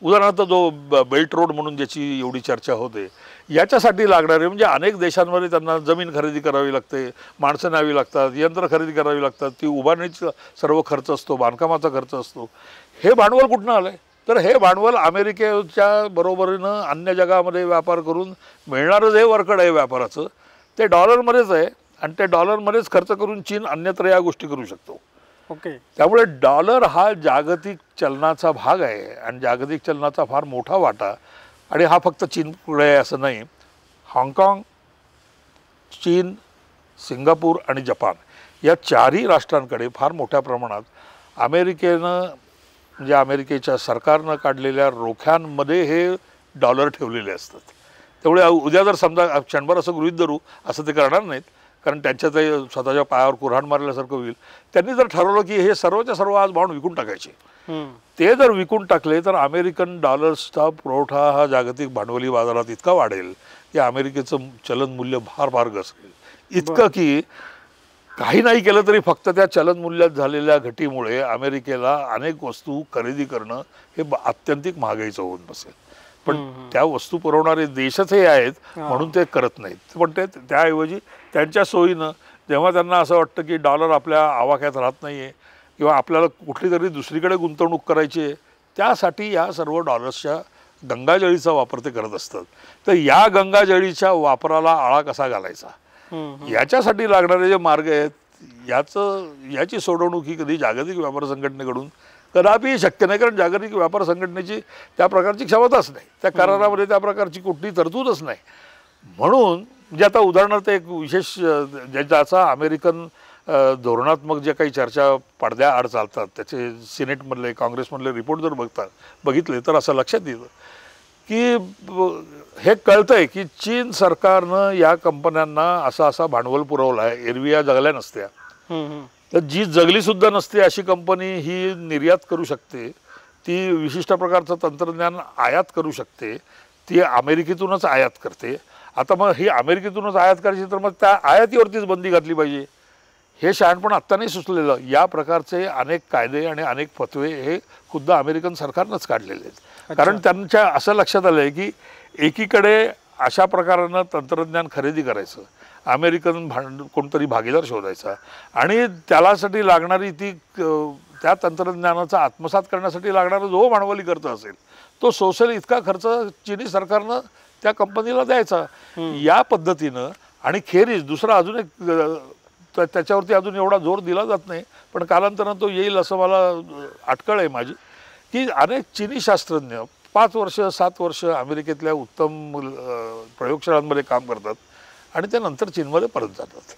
उदाहरणार्थ जो बेल्ट रोड म्हणून ज्याची एवढी चर्चा होते याच्यासाठी लागणारे म्हणजे अनेक देशांमध्ये त्यांना जमीन खरेदी करावी लागते, माणसं न्यावी लागतात, यंत्र खरेदी करावी लागतात, ती उभारणीचा सर्व खर्च असतो, बांधकामाचा खर्च असतो. हे भांडवल कुठनं आलं आहे तर हे भांडवल अमेरिकेच्या बरोबरीनं अन्य जगामध्ये व्यापार करून मिळणारं जे वरकड आहे व्यापाराचं ते डॉलरमध्येच आहे आणि ते डॉलरमध्येच खर्च करून चीन अन्यत्र या गोष्टी करू शकतो. त्यामुळे डॉलर हा जागतिक चलनाचा भाग आहे आणि जागतिक चलनाचा फार मोठा वाटा, आणि हा फक्त चीनकडे आहे असं नाही. हाँगकाँग, चीन, सिंगापूर आणि जपान या 4ही राष्ट्रांकडे फार मोठ्या प्रमाणात अमेरिकेनं म्हणजे अमेरिकेच्या सरकारनं काढलेल्या रोख्यांमध्ये हे डॉलर ठेवलेले असतात. त्यामुळे उद्या जर समजा क्षणभर असं गृहीत धरू, असं ते करणार नाहीत, कारण त्यांच्या ते स्वतःच्या पायावर कुऱ्हाड मारल्यासारखं होईल. त्यांनी जर ठरवलं की हे सर्वच्या सर्व आज भांड विकून टाकायचे, ते जर विकून टाकले तर अमेरिकन डॉलर्सचा पुरवठा हा जागतिक भांडवली बाजारात इतका वाढेल की अमेरिकेचं चलन मूल्य फार फार घसरेल. इतकं की काही नाही केलं तरी फक्त त्या चलन मूल्यात झालेल्या घटीमुळे अमेरिकेला अनेक वस्तू खरेदी करणं हे अत्यंतिक महागाईचं होऊन बसेल. पण त्या वस्तू पुरवणारे देशच हे आहेत म्हणून ते करत नाहीत. पण ते त्याऐवजी त्यांच्या सोयीनं जेव्हा त्यांना असं वाटतं की डॉलर आपल्या आवाक्यात राहत नाही आहे किंवा आपल्याला कुठली तरी दुसरीकडे गुंतवणूक करायची आहे, त्यासाठी या सर्व डॉलर्सच्या गंगाजळीचा वापर ते करत असतात. तर या गंगाजळीच्या वापराला आळा कसा घालायचा, याच्यासाठी लागणारे जे मार्ग आहेत याची सोडवणूक ही कधी जागतिक व्यापार संघटनेकडून कदापि शक्य नाही. कारण जागतिक व्यापार संघटनेची त्या प्रकारची क्षमताच नाही, त्या करारामध्ये त्या प्रकारची कुठली तरतूदच नाही. म्हणून म्हणजे आता उदाहरणार्थ एक विशेष ज्याचा अमेरिकन धोरणात्मक जे काही चर्चा पडद्याआड चालतात त्याचे सिनेटमधले काँग्रेसमधले रिपोर्ट जर बघितले तर असं लक्षात येतं की हे कळतंय की चीन सरकारनं या कंपन्यांना असा भांडवल पुरवलं आहे. एरवी या जगल्या नसत्या, तर जी जगली सुद्धा नसते अशी कंपनी ही निर्यात करू शकते, ती विशिष्ट प्रकारचं तंत्रज्ञान आयात करू शकते, ती अमेरिकेतूनच आयात करते. आता मग ही अमेरिकेतूनच आयात करायची तर मग त्या आयातीवरतीच बंदी घातली पाहिजे. हे शहाणपण आत्ता नाही सुचलेलं. या प्रकारचे अनेक कायदे आणि अनेक फतवे हे खुद्द अमेरिकन सरकारनंच काढलेले आहेत. कारण त्यांच्या असं लक्षात आलं आहे की एकीकडे अशा प्रकारानं तंत्रज्ञान खरेदी करायचं, अमेरिकन कोणतरी भागीदार शोधायचा आणि त्यालासाठी लागणारी त्या तंत्रज्ञानाचा आत्मसात करण्यासाठी लागणारा जो भांडवली खर्च असेल तो सोसेल इतका खर्च चीनी सरकारनं त्या कंपनीला द्यायचा. या पद्धतीनं आणि खेरीज दुसरा अजून एक त्याच्यावरती अजून एवढा जोर दिला जात नाही, पण कालांतरानं तो येईल असं मला अटकळ आहे माझी, की अनेक चीनी शास्त्रज्ञ 5 वर्ष 7 वर्ष अमेरिकेतल्या उत्तम प्रयोगशाळांमध्ये काम करतात आणि ते नंतर चीनमध्ये परत जातात.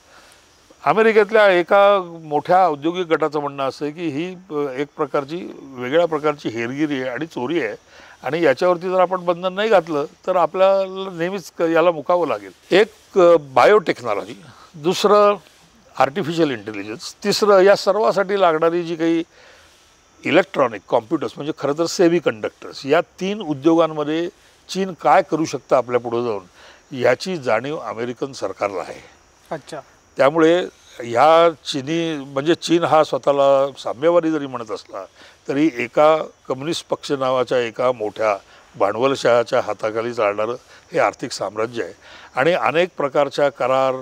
अमेरिकेतल्या एका मोठ्या औद्योगिक गटाचं म्हणणं असं आहे की ही एक प्रकारची वेगळ्या प्रकारची हेरगिरी आहे आणि चोरी आहे आणि याच्यावरती जर आपण बंधन नाही घातलं तर आपल्याला नेहमीच याला मुकावं लागेल. एक बायोटेक्नॉलॉजी, दुसरं आर्टिफिशियल इंटेलिजन्स, तिसरं या सर्वासाठी लागणारी जी काही इलेक्ट्रॉनिक कॉम्प्युटर्स म्हणजे खरं तर सेमी कंडक्टर्स, या 3 उद्योगांमध्ये चीन काय करू शकतं आपल्या पुढे जाऊन याची जाणीव अमेरिकन सरकारला आहे. अच्छा. त्यामुळे ह्या म्हणजे चीन हा स्वतःला साम्यवादी जरी म्हणत असला तरी एका कम्युनिस्ट पक्ष नावाच्या एका मोठ्या भांडवलशाहाच्या हाताखाली चालणारं हे आर्थिक साम्राज्य आहे आणि अनेक प्रकारच्या करार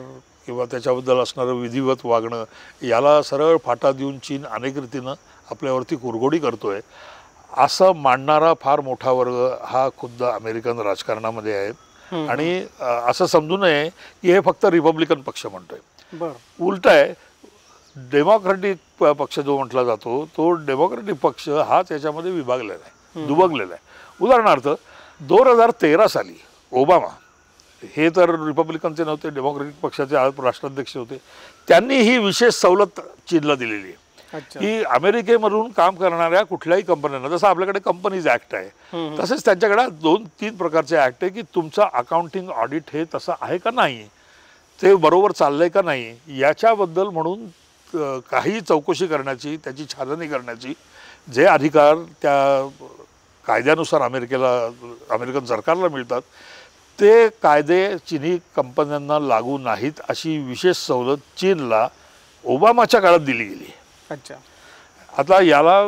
किंवा त्याच्याबद्दल असणारं विधिवत वागणं याला सरळ फाटा देऊन चीन अनेक रीतीनं आपल्यावरती कुरघोडी करतोय असं मांडणारा फार मोठा वर्ग हा खुद्द अमेरिकन राजकारणामध्ये आहे. आणि असं समजू नये की हे फक्त रिपब्लिकन पक्ष म्हणतोय. उलट आहे, डेमोक्रॅटिक पक्ष जो म्हटला जातो तो डेमोक्रॅटिक पक्ष हाच याच्यामध्ये विभागलेला आहे, दुबगलेला आहे. उदाहरणार्थ 2013 साली ओबामा हे तर रिपब्लिकनचे नव्हते, डेमोक्रॅटिक पक्षाचे राष्ट्राध्यक्ष होते, त्यांनी ही विशेष सवलत चीनला दिलेली आहे की अमेरिकेमधून काम करणाऱ्या कुठल्याही कंपन्यांना, जसं आपल्याकडे कंपनीज ॲक्ट आहे तसेच त्यांच्याकडे 2-3 प्रकारचे ॲक्ट आहे की तुमचं अकाउंटिंग ऑडिट हे तसं आहे का नाही, ते बरोबर चाललंय का नाही याच्याबद्दल म्हणून काही चौकशी करण्याची, त्याची छाननी करण्याची जे अधिकार त्या कायद्यानुसार अमेरिकन सरकारला मिळतात ते कायदे चीनी कंपन्यांना लागू नाहीत अशी विशेष सवलत चीनला ओबामाच्या काळात दिली गेली. अच्छा. आता याला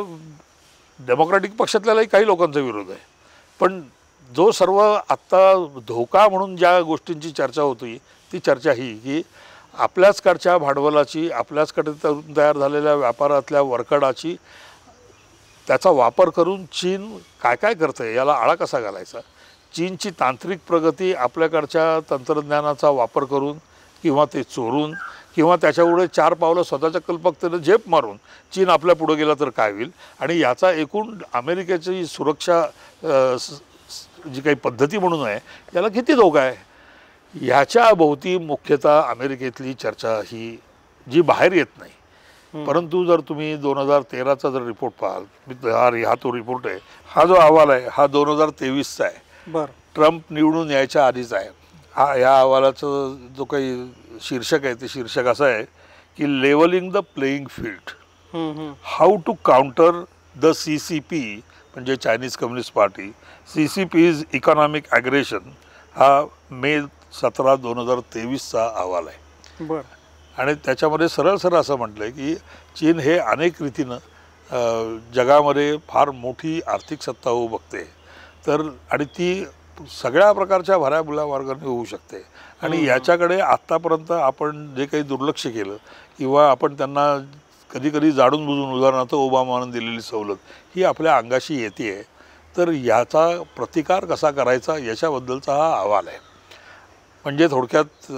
डेमोक्रॅटिक पक्षातल्यालाही काही लोकांचा विरोध आहे, पण जो सर्व आत्ता धोका म्हणून ज्या गोष्टींची चर्चा होती ती चर्चा ही की आपल्याचकडच्या भांडवलाची, आपल्याचकडे तयार झालेल्या व्यापारातल्या वरकडाची त्याचा वापर करून चीन काय काय करतंय याला आळा कसा घालायचा, चीनची तांत्रिक प्रगती आपल्याकडच्या तंत्रज्ञानाचा वापर करून किंवा ते चोरून किंवा त्याच्यापुढे 4 पावलं स्वतःच्या कल्पकतेनं झेप मारून चीन आपल्या पुढे गेला तर काय होईल आणि याचा एकूण अमेरिकेची सुरक्षा जी काही पद्धती म्हणून आहे याला किती धोका आहे, ह्याच्या भोवती मुख्यतः अमेरिकेतली चर्चा ही जी बाहेर येत नाही परंतु जर तुम्ही 2013चा जर रिपोर्ट पाहाल, हा तो रिपोर्ट आहे, हा जो अहवाल आहे हा 2023चा आहे. बरं. ट्रम्प निवडून यायच्या आधीच आहे. या अहवालाचं जो काही शीर्षक आहे ते शीर्षक असं आहे की levelling the playing field, how to counter the CCP म्हणजे Chinese Communist Party, CCP's economic aggression. हा मे 17, 2023चा अहवाल आहे. बरं. आणि त्याच्यामध्ये सरळ सरळ असं म्हटलं आहे की चीन हे अनेक रीतीनं जगामध्ये फार मोठी आर्थिक सत्ता होऊ बघते, तर आणि ती सगळ्या प्रकारच्या भऱ्याभुल्या मार्गाने होऊ शकते. आणि याच्याकडे आत्तापर्यंत आपण जे काही दुर्लक्ष केलं किंवा आपण त्यांना कधी कधी जाणून बुजून, उदाहरणार्थ ओबामानं दिलेली सवलत ही आपल्या अंगाशी येते आहे, तर याचा प्रतिकार कसा करायचा याच्याबद्दलचा हा अहवाल आहे. म्हणजे थोडक्यात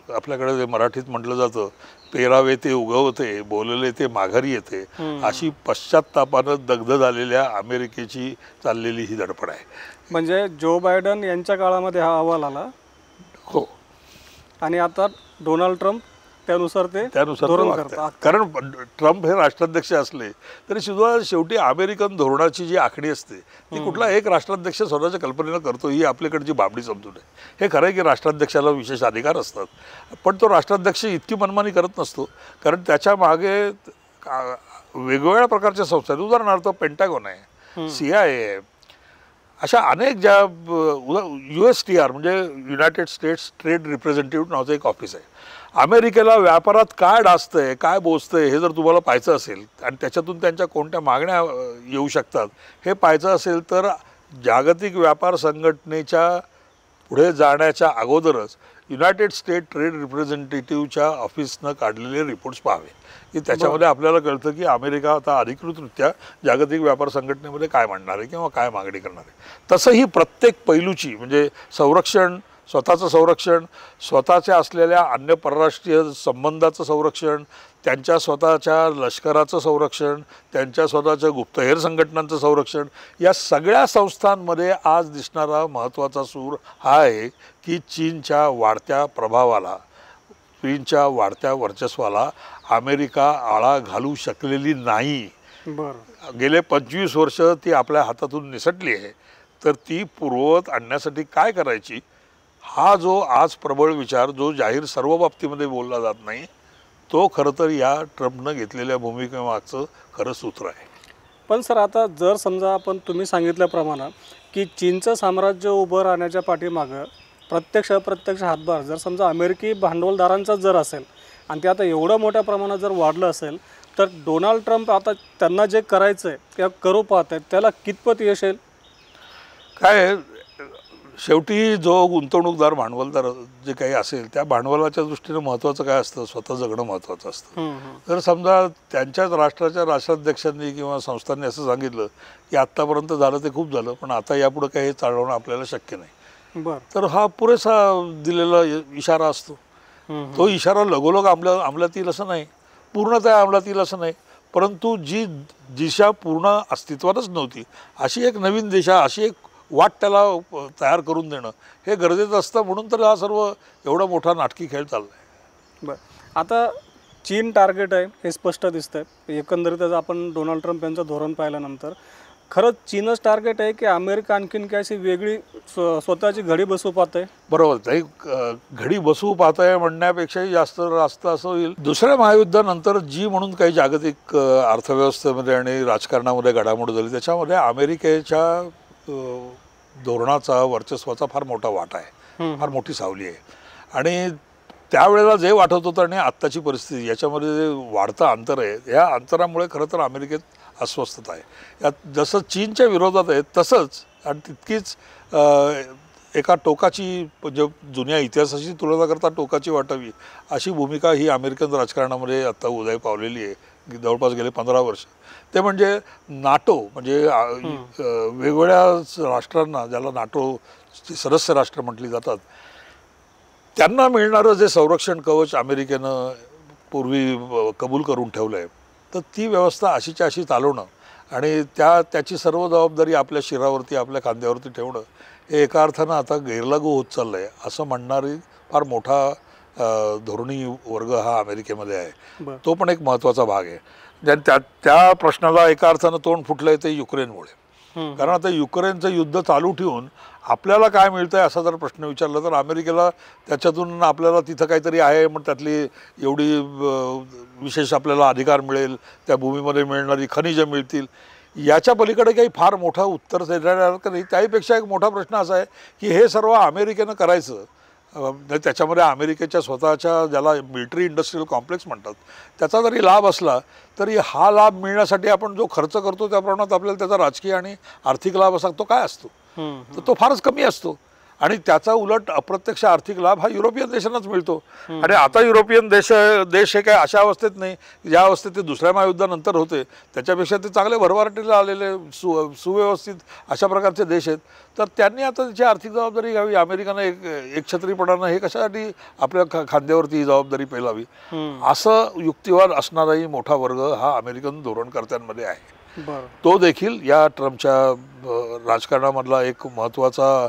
आपल्याकडे जे मराठीत म्हटलं जातं, पेरावे ते उगवते, बोलले ते माघारी येते, अशी पश्चात्तापानं दग्ध झालेल्या अमेरिकेची चाललेली ही धडपड आहे. म्हणजे जो बायडन यांच्या काळामध्ये हा अहवाल आला, हो, आणि आता डोनाल्ड ट्रम्प त्यानुसार धोरण करतात. कारण ट्रम्प हे राष्ट्राध्यक्ष असले तरी सुद्धा शेवटी अमेरिकन धोरणाची जी आखणी असते ती कुठला एक राष्ट्राध्यक्ष स्वतःच्या कल्पनेनं करतो ही आपल्याकडची बाबडी समजून आहे. हे खरं आहे की राष्ट्राध्यक्षाला विशेष अधिकार असतात, पण तो राष्ट्राध्यक्ष इतकी मनमानी करत नसतो, कारण त्याच्या मागे वेगवेगळ्या प्रकारच्या संस्था आहेत. उदाहरणार्थ पेंटागॉन आहे, CIA आहे, अशा अनेक ज्या USTR म्हणजे युनायटेड स्टेट्स ट्रेड रिप्रेझेंटेटिव्ह नावाचं एक ऑफिस आहे. अमेरिकेला व्यापारात काय डासतंय, काय बोचतंय हे जर तुम्हाला पाहायचं असेल आणि त्याच्यातून त्यांच्या कोणत्या मागण्या येऊ शकतात हे पाहायचं असेल तर जागतिक व्यापार संघटनेच्या पुढे जाण्याच्या अगोदरच युनायटेड स्टेट ट्रेड रिप्रेझेंटेटिव्हच्या ऑफिसनं काढलेले रिपोर्ट्स पाहावे की त्याच्यामध्ये आपल्याला कळतं की अमेरिका आता अधिकृतरित्या जागतिक व्यापार संघटनेमध्ये काय म्हणणार आहे किंवा काय मागणी करणार आहे. तसं ही प्रत्येक पैलूची म्हणजे संरक्षण, स्वतःचं संरक्षण, स्वतःच्या असलेल्या अन्य परराष्ट्रीय संबंधाचं संरक्षण, त्यांच्या स्वतःच्या लष्कराचं संरक्षण, त्यांच्या स्वतःच्या गुप्तहेर संघटनांचं संरक्षण, या सगळ्या संस्थांमध्ये आज दिसणारा महत्त्वाचा सूर हा आहे की चीनच्या वाढत्या प्रभावाला, चीनच्या वाढत्या वर्चस्वाला अमेरिका आळा घालू शकलेली नाही. बरं. गेले 25 वर्ष ती आपल्या हातातून निसटली आहे, तर ती पूर्ववत आणण्यासाठी काय करायची हा जो आज प्रबळ विचार जो जाहीर सर्व बाबतीमध्ये बोलला जात नाही, तो खरं तर या ट्रम्पनं घेतलेल्या भूमिकेमागचं खरं सूत्र आहे. पण सर, आता जर समजा तुम्ही सांगितल्याप्रमाणे की चीनचं साम्राज्य उभं राहण्याच्या पाठीमागं प्रत्यक्ष अप्रत्यक्ष हातभार जर समजा अमेरिकी भांडवलदारांचाच जर असेल आणि ते आता एवढं मोठ्या प्रमाणात जर वाढलं असेल, तर डोनाल्ड ट्रम्प आता त्यांना जे करायचं आहे किंवा करू पाहत आहेत त्याला कितपत यश येईल? काय शेवटी जो गुंतवणूकदार भांडवलदार जे काही असेल त्या भांडवलाच्या दृष्टीने महत्त्वाचं काय असतं, स्वतः जगणं महत्त्वाचं असतं. तर समजा त्यांच्याच राष्ट्राच्या राष्ट्राध्यक्षांनी किंवा संस्थांनी असं सांगितलं की आत्तापर्यंत झालं ते खूप झालं, पण आता यापुढं काही हे चालवणं आपल्याला शक्य नाही, तर हा पुरेसा दिलेला इशारा असतो. तो इशारा लगोलग अंमलात येईल असं नाही, पूर्णतः अंमलात येईल असं नाही, परंतु जी दिशा पूर्ण अस्तित्वातच नव्हती अशी एक नवीन दिशा, अशी एक वाट त्याला तयार करून देणं हे गरजेचं असतं. म्हणून तर हा सर्व एवढा मोठा नाटकी खेळ चालला आहे. बरं. आता चीन टार्गेट आहे हे स्पष्ट दिसतंय. एकंदरीतच आपण डोनाल्ड ट्रम्प यांचं धोरण पाहिल्यानंतर खरंच चीनच टार्गेट आहे की अमेरिका आणखीन काय अशी वेगळी स्वतःची घडी बसवू पाहत आहे? बरोबर, ते घडी बसवू पाहत आहे म्हणण्यापेक्षाही जास्त असं होईल. दुसऱ्या महायुद्धानंतर जी म्हणून काही जागतिक अर्थव्यवस्थेमध्ये आणि राजकारणामध्ये घडामोड झाली त्याच्यामध्ये अमेरिकेच्या धोरणाचा, वर्चस्वाचा फार मोठा वाटा आहे, फार मोठी सावली आहे. आणि त्यावेळेला जे वाटत होतं आणि आत्ताची परिस्थिती याच्यामध्ये जे वाढतं अंतर आहे, या अंतरामुळे खरं तर अमेरिकेत अस्वस्थता आहे. यात जसं चीनच्या विरोधात आहे तसंच आणि तितकीच एका टोकाची म्हणजे जुन्या इतिहासाशी तुलना करता टोकाची वाटावी अशी भूमिका ही अमेरिकन राजकारणामध्ये आत्ता उदय पावलेली आहे जवळपास गेले 15 वर्ष. ते म्हणजे नाटो, म्हणजे वेगवेगळ्या राष्ट्रांना ज्याला नाटो सदस्य राष्ट्र म्हटली जातात त्यांना मिळणारं जे संरक्षण कवच अमेरिकेनं पूर्वी कबूल करून ठेवलं आहे, तर ती व्यवस्था अशीच्या अशी चालवणं आणि त्याची सर्व जबाबदारी आपल्या शिरावरती, आपल्या खांद्यावरती ठेवणं हे एका अर्थानं आता गैरलागू होत चाललं आहे असं म्हणणारी फार मोठा धोरणी वर्ग हा अमेरिकेमध्ये आहे, बरं. तो पण एक महत्त्वाचा भाग आहे. त्या प्रश्नाला एका अर्थानं तोंड फुटलं आहे ते युक्रेनमुळे. कारण आता युक्रेनचं युद्ध चालू ठेवून आपल्याला काय मिळतं आहे असा जर प्रश्न विचारला तर अमेरिकेला त्याच्यातून आपल्याला तिथं काहीतरी आहे, मग त्यातली एवढी विशेष आपल्याला अधिकार मिळेल, त्या भूमीमध्ये मिळणारी खनिजं मिळतील, याच्या पलीकडे काही फार मोठं उत्तर देण्यासारखं नाही. त्याहीपेक्षा एक मोठा प्रश्न असा आहे की हे सर्व अमेरिकेनं करायचं, त्याच्यामध्ये अमेरिकेच्या स्वतःच्या ज्याला मिलिटरी इंडस्ट्रियल कॉम्प्लेक्स म्हणतात त्याचा जरी लाभ असला तरी हा लाभ मिळण्यासाठी आपण जो खर्च करतो त्या प्रमाणात आपल्याला त्याचा राजकीय आणि आर्थिक लाभ असा तो काय असतो, तर तो फारच कमी असतो. आणि त्याचा उलट अप्रत्यक्ष आर्थिक लाभ हा युरोपियन देशांनाच मिळतो. आणि आता युरोपियन देश हे काय अशा अवस्थेत नाही, ज्या अवस्थेत ते दुसऱ्या महायुद्धानंतर होते त्याच्यापेक्षा ते चांगले भरभराटीला आलेले सुव्यवस्थित अशा प्रकारचे देश आहेत. तर त्यांनी आता त्याची आर्थिक जबाबदारी घ्यावी. अमेरिकेनं एकछत्रीपणानं हे कशासाठी आपल्या खांद्यावरती ही जबाबदारी पेलावी, असं युक्तिवाद असणाराही मोठा वर्ग हा अमेरिकन धोरणकर्त्यांमध्ये आहे. तो देखील या ट्रम्पच्या राजकारणामधला एक महत्त्वाचा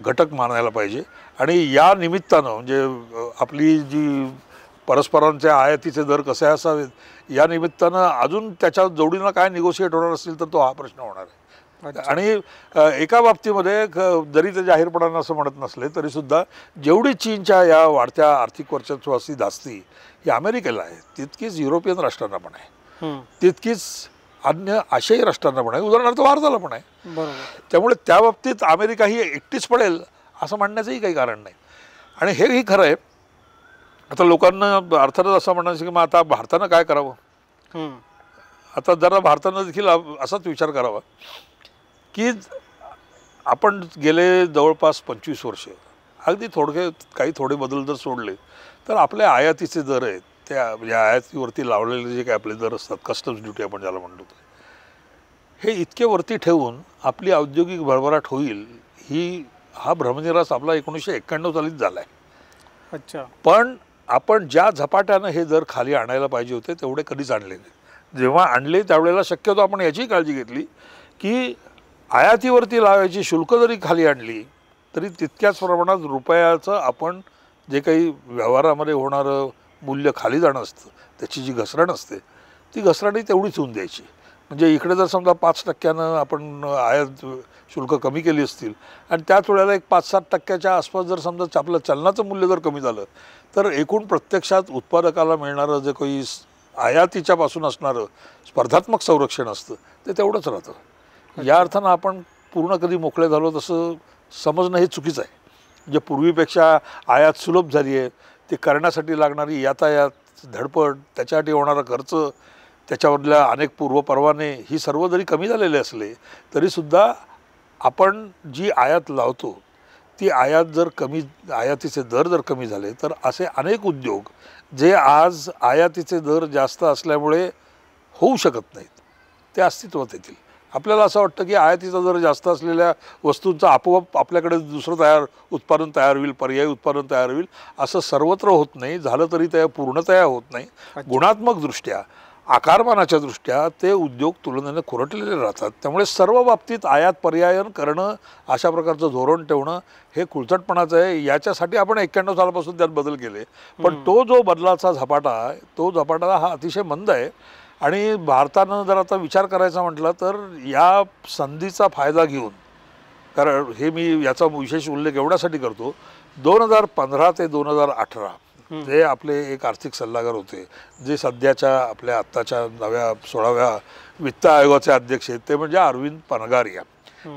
घटक मानायला पाहिजे. आणि या निमित्तानं म्हणजे आपली जी परस्परांच्या आयातीचे दर कसे असावेत या निमित्तानं अजून त्याच्या जोडीनं काय निगोशिएट होणार असतील तर तो हा प्रश्न होणार आहे. आणि एका बाबतीमध्ये जरी ते जाहीरपणानं असं म्हणत नसले तरीसुद्धा जेवढी चीनच्या या वाढत्या आर्थिक वर्चस्वाची धास्ती ही अमेरिकेला आहे तितकीच युरोपियन राष्ट्रांना पण आहे, तितकीच अन्य आशियाई राष्ट्रांना पण आहे, उदाहरणार्थ भारताला पण आहे. त्यामुळे त्या बाबतीत अमेरिका ही एकटीच पडेल असं म्हणण्याचंही काही कारण नाही. आणि हेही खरं आहे. आता लोकांना अर्थातच असं म्हणायचं की मग आता भारतानं काय करावं. आता जरा भारतानं देखील असाच विचार करावा की आपण गेले जवळपास 25 वर्ष अगदी काही थोडे बदल जर सोडले तर आपले आयातीचे दर आहेत त्या म्हणजे आयातीवरती लावलेले जे काही आपले दर असतात, कस्टम्स ड्युटी आपण ज्याला म्हणतो, हे इतके वरती ठेवून आपली औद्योगिक भरभराट होईल हा भ्रमनिरास आपला 1991 सालीच झाला आहे. अच्छा. पण आपण ज्या झपाट्यानं हे दर खाली आणायला पाहिजे होते तेवढे कधीच आणले नाही. जेव्हा आणले त्यावेळेला शक्यतो आपण याची काळजी घेतली की आयातीवरती लावायची शुल्क जरी खाली आणली तरी तितक्याच प्रमाणात रुपयाचं आपण जे काही व्यवहारामध्ये होणारं मूल्य खाली जाणं असतं त्याची जी घसरण असते ती घसरणही तेवढीच होऊन द्यायची. म्हणजे इकडे जर समजा 5% आपण आयात शुल्क कमी केली असतील आणि त्याच वेळेला एक 5-7% आसपास जर समजा आपलं चलनाचं मूल्य जर कमी झालं तर एकूण प्रत्यक्षात उत्पादकाला मिळणारं जे काही आयातीच्यापासून असणारं स्पर्धात्मक संरक्षण असतं ते तेवढंच राहतं. या अर्थानं आपण पूर्ण कधी मोकळे झालो तसं समजणं हे चुकीचं आहे. म्हणजे पूर्वीपेक्षा आयात सुलभ झाली आहे, ते करण्यासाठी लागणारी यातायात धडपड, त्याच्यासाठी होणारा खर्च, त्याच्यामधल्या अनेक पूर्वपरवाने ही सर्व जरी कमी झालेले असले तरीसुद्धा आपण जी आयात लावतो ती आयातीचे दर जर कमी झाले तर असे अनेक उद्योग जे आज आयातीचे दर जास्त असल्यामुळे होऊ शकत नाहीत ते अस्तित्वात येतील. आपल्याला असं वाटतं की आयातीचा दर जास्त असलेल्या वस्तूंचा आपोआप आपल्याकडे दुसरं उत्पादन तयार होईल, पर्यायी उत्पादन तयार होईल, असं सर्वत्र होत नाही. झालं तरी त्या पूर्णतया होत नाही. गुणात्मक दृष्ट्या, आकारमानाच्या दृष्ट्या ते उद्योग तुलनेने खुरटलेले राहतात. त्यामुळे सर्व बाबतीत आयात पर्यायन करणं, अशा प्रकारचं धोरण ठेवणं हे खुळचटपणाचं आहे. याच्यासाठी आपण 91 सालापासून त्यात बदल केले, पण तो जो बदलाचा झपाटा आहे तो झपाटा हा अतिशय मंद आहे. आणि भारतानं जर आता विचार करायचा म्हटलं तर या संधीचा फायदा घेऊन, कारण हे मी याचा विशेष उल्लेख एवढ्यासाठी करतो, 2015 ते 2018 जे आपले एक आर्थिक सल्लागार होते, जे सध्याच्या आपल्या आत्ताच्या नव्या 16व्या वित्त आयोगाचे अध्यक्ष आहेत, ते म्हणजे अरविंद पनगारिया.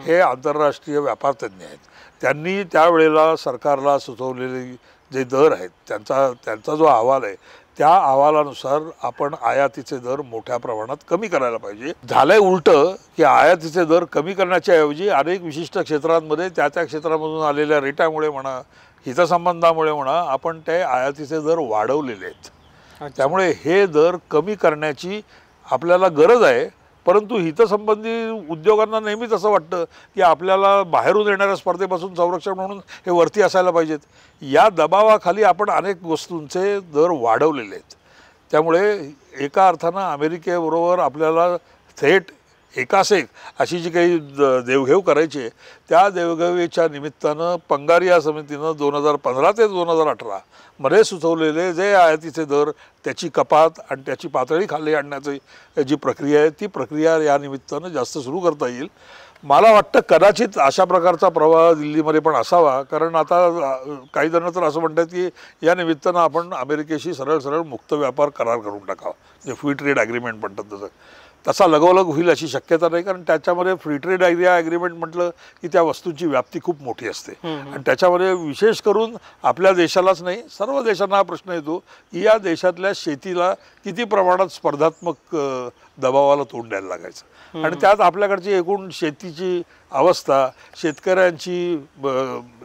हे आंतरराष्ट्रीय व्यापार तज्ज्ञ आहेत. त्यांनी त्यावेळेला सरकारला सुचवलेले जे दर आहेत त्यांचा जो अहवाल आहे त्या अहवालानुसार आपण आयातीचे दर मोठ्या प्रमाणात कमी करायला पाहिजे. झालंय उलटं की आयातीचे दर कमी करण्याच्या ऐवजी अनेक विशिष्ट क्षेत्रांमध्ये त्या क्षेत्रामधून आलेल्या रेटामुळे म्हणा, हितसंबंधामुळे म्हणा, आपण ते आयातीचे दर वाढवलेले आहेत. त्यामुळे हे दर कमी करण्याची आपल्याला गरज आहे. परंतु हितसंबंधी उद्योगांना नेहमीच असं वाटतं की आपल्याला बाहेरून येणाऱ्या स्पर्धेपासून संरक्षण म्हणून हे वरती असायला पाहिजेत. या दबावाखाली आपण अनेक वस्तूंचे दर वाढवलेले आहेत. त्यामुळे एका अर्थानं अमेरिकेबरोबर आपल्याला थेट एकास एक अशी जी काही देवघेव करायची आहे, त्या देवघेवीच्या निमित्तानं पंगारिया समितीनं 2015 ते 2018 मध्ये सुचवलेले जे आयातीचे दर, त्याची कपात आणि त्याची पातळी खाली आणण्याची जी प्रक्रिया आहे, ती प्रक्रिया या निमित्तानं जास्त सुरू करता येईल. मला वाटतं कदाचित अशा प्रकारचा प्रवाह दिल्लीमध्ये पण असावा, कारण आता काही जण तर असं म्हणतात की या निमित्तानं आपण अमेरिकेशी सरळ सरळ मुक्त व्यापार करार करून टाकावा, जे फ्री ट्रेड ॲग्रीमेंट म्हणतात तसा लगोलग होईल अशी शक्यता नाही. कारण त्याच्यामध्ये फ्री ट्रेड ॲग्रीमेंट म्हटलं की त्या वस्तूंची व्याप्ती खूप मोठी असते आणि त्याच्यामध्ये विशेष करून आपल्या देशालाच नाही, सर्व देशांना हा प्रश्न येतो की या देशातल्या शेतीला किती प्रमाणात स्पर्धात्मक दबावाला तोंड द्यायला लागायचं आणि त्यात आपल्याकडची एकूण शेतीची अवस्था, शेतकऱ्यांची